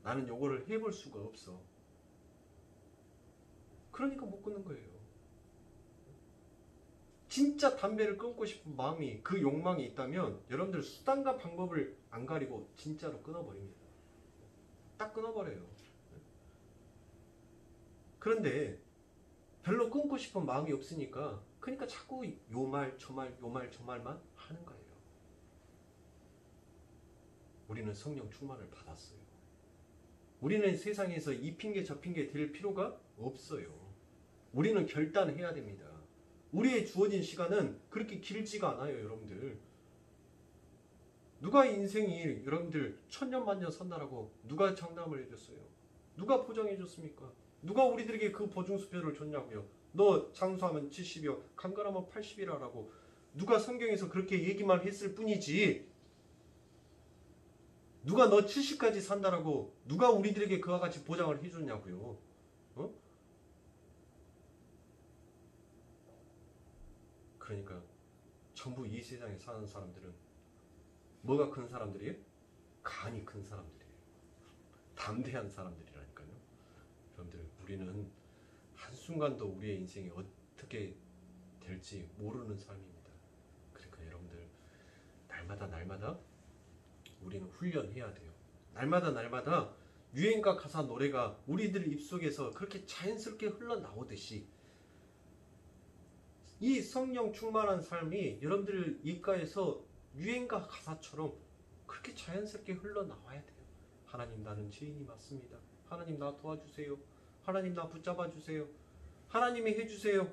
A: 나는 요거를 해볼 수가 없어. 그러니까 못 끊는 거예요. 진짜 담배를 끊고 싶은 마음이, 그 욕망이 있다면 여러분들 수단과 방법을 안 가리고 진짜로 끊어버립니다. 딱 끊어버려요. 그런데 별로 끊고 싶은 마음이 없으니까 그러니까 자꾸 요 말 저 말만 하는 거예요. 우리는 성령 충만을 받았어요. 우리는 세상에서 이 핑계 저 핑계 댈 필요가 없어요. 우리는 결단해야 됩니다. 우리의 주어진 시간은 그렇게 길지가 않아요, 여러분들. 누가 인생이 여러분들 천년만년 산다라고 누가 장담을 해줬어요? 누가 보장해줬습니까? 누가 우리들에게 그 보증수표를 줬냐고요? 너 장수하면 70이요, 강건하면 80이라고 누가 성경에서 그렇게 얘기만 했을 뿐이지, 누가 너 70까지 산다라고 누가 우리들에게 그와 같이 보장을 해줬냐고요? 어? 그러니까 전부 이 세상에 사는 사람들은 뭐가 큰 사람들이에요? 간이 큰 사람들이에요. 담대한 사람들이라니까요. 여러분들, 우리는 한순간도 우리의 인생이 어떻게 될지 모르는 삶입니다. 그러니까 여러분들 날마다 우리는 훈련해야 돼요. 날마다 유행가 가사 노래가 우리들 입속에서 그렇게 자연스럽게 흘러나오듯이 이 성령 충만한 삶이 여러분들 입가에서 유행가 가사처럼 그렇게 자연스럽게 흘러나와야 돼요. 하나님, 나는 죄인이 맞습니다. 하나님, 나 도와주세요. 하나님, 나 붙잡아 주세요. 하나님이 해주세요.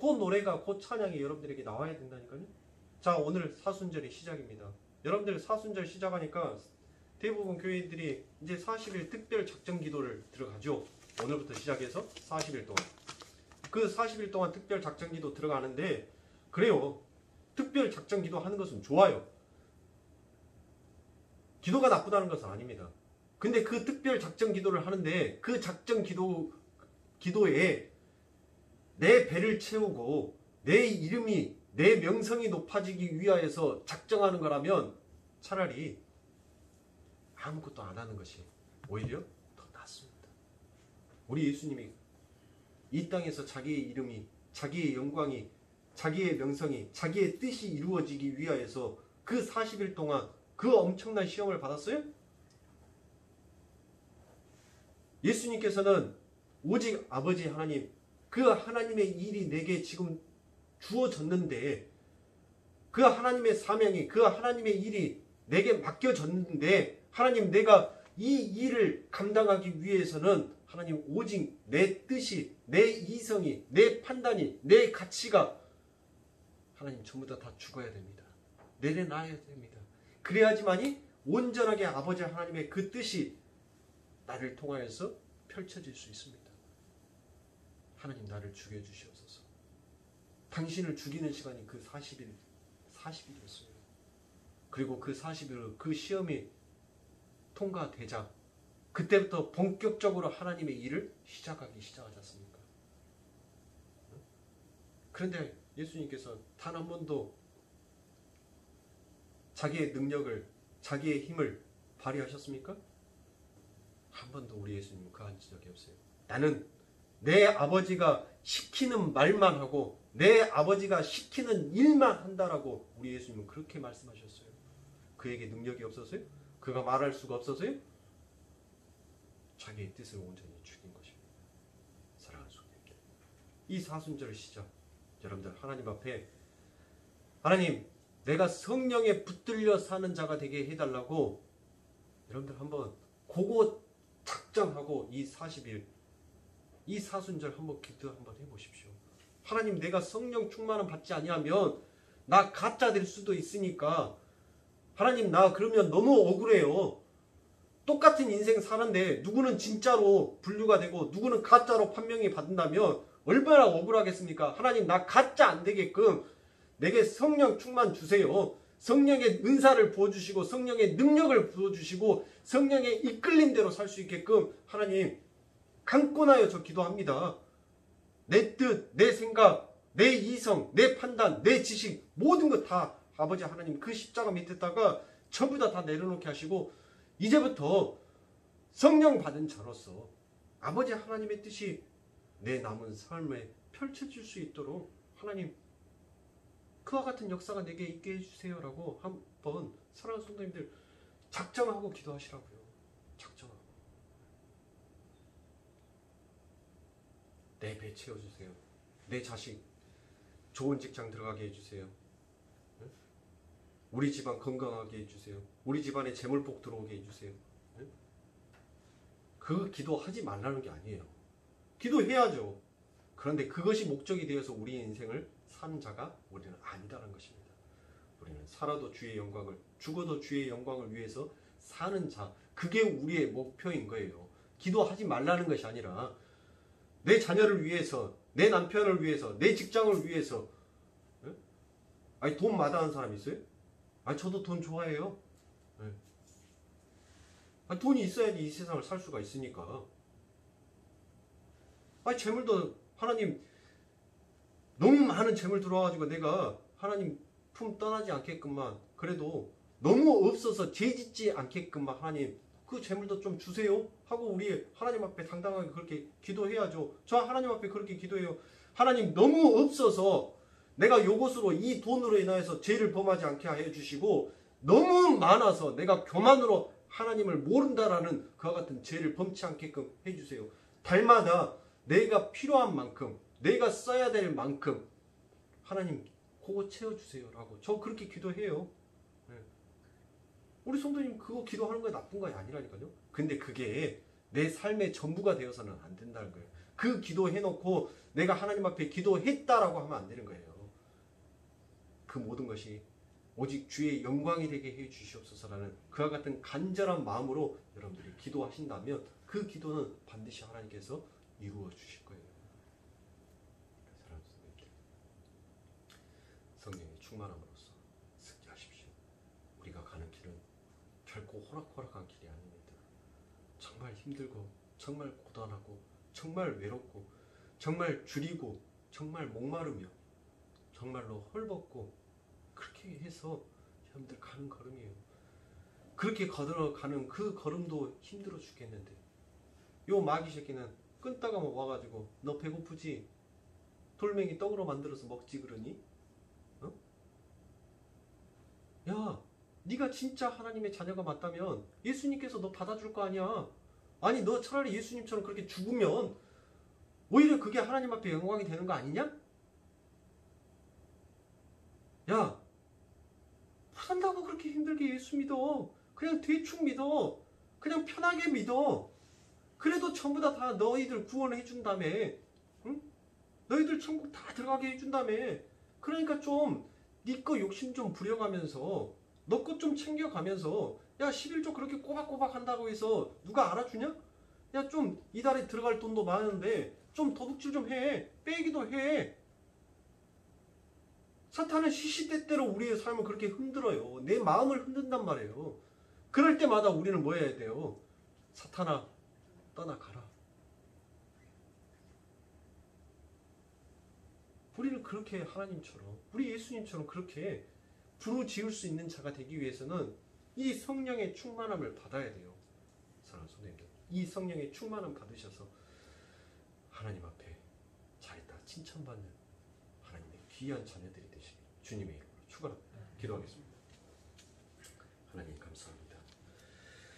A: 그 노래가, 그 찬양이 여러분들에게 나와야 된다니까요. 자, 오늘 사순절이 시작입니다. 여러분들 사순절 시작하니까 대부분 교회들이 이제 40일 특별 작정 기도를 들어가죠. 오늘부터 시작해서 40일 동안 그 40일 동안 특별 작전 기도 들어가는데 그래요. 특별 작전 기도 하는 것은 좋아요. 기도가 나쁘다는 것은 아닙니다. 근데 그 특별 작전 기도를 하는데 그 작전 기도에 내 배를 채우고 내 이름이 내 명성이 높아지기 위하여서 작정하는 거라면 차라리 아무것도 안 하는 것이 오히려 더 낫습니다. 우리 예수님이 이 땅에서 자기의 이름이, 자기의 영광이, 자기의 명성이, 자기의 뜻이 이루어지기 위하여서 그 40일 동안 그 엄청난 시험을 받았어요? 예수님께서는 오직 아버지 하나님, 그 하나님의 일이 내게 지금 주어졌는데, 그 하나님의 사명이, 그 하나님의 일이 내게 맡겨졌는데, 하나님 내가 이 일을 감당하기 위해서는 하나님 오직 내 뜻이, 내 이성이, 내 판단이, 내 가치가 하나님 전부 다 죽어야 됩니다. 내려놔야 됩니다. 그래야지만이 온전하게 아버지 하나님의 그 뜻이 나를 통하여서 펼쳐질 수 있습니다. 하나님 나를 죽여주시옵소서. 당신을 죽이는 시간이 그 40일이었어요. 그리고 그 40일 그 시험이 통과되자 그때부터 본격적으로 하나님의 일을 시작하지 않습니까? 그런데 예수님께서 단 한 번도 자기의 능력을, 자기의 힘을 발휘하셨습니까? 한 번도 우리 예수님은 그한 적이 없어요. 나는 내 아버지가 시키는 말만 하고 내 아버지가 시키는 일만 한다라고 우리 예수님은 그렇게 말씀하셨어요. 그에게 능력이 없어서요? 그가 말할 수가 없어서요? 자기의 뜻을 온전히 죽인 것입니다. 사랑하는 성도님들, 이 사순절 시작 여러분들 하나님 앞에 하나님 내가 성령에 붙들려 사는 자가 되게 해달라고 여러분들 한번 그거 작정하고 이 40일 이 사순절 한번 기도 한번 해보십시오. 하나님 내가 성령 충만을 받지 아니하면 나 가짜 될 수도 있으니까 하나님 나 그러면 너무 억울해요. 똑같은 인생 사는데 누구는 진짜로 분류가 되고 누구는 가짜로 판명이 받는다면 얼마나 억울하겠습니까? 하나님 나 가짜 안 되게끔 내게 성령 충만 주세요. 성령의 은사를 부어주시고 성령의 능력을 부어주시고 성령의 이끌림 대로 살 수 있게끔 하나님 강권하여 저 기도합니다. 내 뜻, 내 생각, 내 이성, 내 판단, 내 지식 모든 것 다 아버지 하나님 그 십자가 밑에다가 전부 다 내려놓게 하시고 이제부터 성령 받은 자로서 아버지 하나님의 뜻이 내 남은 삶에 펼쳐질 수 있도록 하나님 그와 같은 역사가 내게 있게 해주세요라고 한번 사랑하는 성도님들 작정하고 기도하시라고요. 작정하고 내 배 채워주세요. 내 자식 좋은 직장 들어가게 해주세요. 우리 집안 건강하게 해주세요. 우리 집안에 재물복 들어오게 해주세요. 그 기도하지 말라는 게 아니에요. 기도해야죠. 그런데 그것이 목적이 되어서 우리의 인생을 사는 자가 우리는 아니다라는 것입니다. 우리는 살아도 주의 영광을, 죽어도 주의 영광을 위해서 사는 자, 그게 우리의 목표인 거예요. 기도하지 말라는 것이 아니라 내 자녀를 위해서, 내 남편을 위해서, 내 직장을 위해서. 아니 돈 마다하는 사람 있어요? 아니 저도 돈 좋아해요. 아니, 돈이 있어야지 이 세상을 살 수가 있으니까. 아니 재물도 하나님 너무 많은 재물 들어와가지고 내가 하나님 품 떠나지 않게끔만 그래도 너무 없어서 죄짓지 않게끔만 하나님 그 재물도 좀 주세요 하고 우리 하나님 앞에 당당하게 그렇게 기도해야죠. 저 하나님 앞에 그렇게 기도해요. 하나님 너무 없어서 내가 요것으로 이 돈으로 인하여서 죄를 범하지 않게 해주시고 너무 많아서 내가 교만으로 하나님을 모른다라는 그와 같은 죄를 범치 않게끔 해주세요. 달마다 내가 필요한 만큼 내가 써야 될 만큼 하나님 그거 채워주세요 라고 저 그렇게 기도해요. 우리 성도님 그거 기도하는 거 나쁜 거 아니라니까요. 근데 그게 내 삶의 전부가 되어서는 안 된다는 거예요. 그 기도해놓고 내가 하나님 앞에 기도했다라고 하면 안 되는 거예요. 그 모든 것이 오직 주의 영광이 되게 해 주시옵소서라는 그와 같은 간절한 마음으로 여러분들이 기도하신다면 그 기도는 반드시 하나님께서 이루어 주실 거예요. 충만함으로써 승리하십시오. 우리가 가는 길은 결코 호락호락한 길이 아닙니다. 정말 힘들고 정말 고단하고 정말 외롭고 정말 줄이고 정말 목마르며 정말로 헐벗고 그렇게 해서 여러분들 가는 걸음이에요. 그렇게 걸어가는 그 걸음도 힘들어 죽겠는데 요 마귀 새끼는 끈다가 와가지고 너 배고프지? 돌멩이 떡으로 만들어서 먹지 그러니? 어? 야, 네가 진짜 하나님의 자녀가 맞다면 예수님께서 너 받아줄 거 아니야. 아니 너 차라리 예수님처럼 그렇게 죽으면 오히려 그게 하나님 앞에 영광이 되는 거 아니냐? 야, 산다고 그렇게 힘들게 예수 믿어. 그냥 대충 믿어. 그냥 편하게 믿어. 그래도 전부 다 너희들 구원해 준다며. 응? 너희들 천국 다 들어가게 해준다며. 그러니까 좀 네 거 욕심 좀 부려가면서 너 것 좀 챙겨가면서 야 11조 그렇게 꼬박꼬박 한다고 해서 누가 알아주냐? 야 좀 이달에 들어갈 돈도 많은데 좀 도둑질 좀 해. 빼기도 해. 사탄은 시시때때로 우리의 삶을 그렇게 흔들어요. 내 마음을 흔든단 말이에요. 그럴 때마다 우리는 뭐 해야 돼요? 사탄아 떠나가라. 우리는 그렇게 하나님처럼 우리 예수님처럼 그렇게 부르지을 수 있는 자가 되기 위해서는 이 성령의 충만함을 받아야 돼요. 사랑하는 성도님들, 이 성령의 충만함 받으셔서 하나님 앞에 잘했다 칭찬받는 하나님의 귀한 자녀들이 되시길 주님의 이름으로 축원합니다. 기도하겠습니다.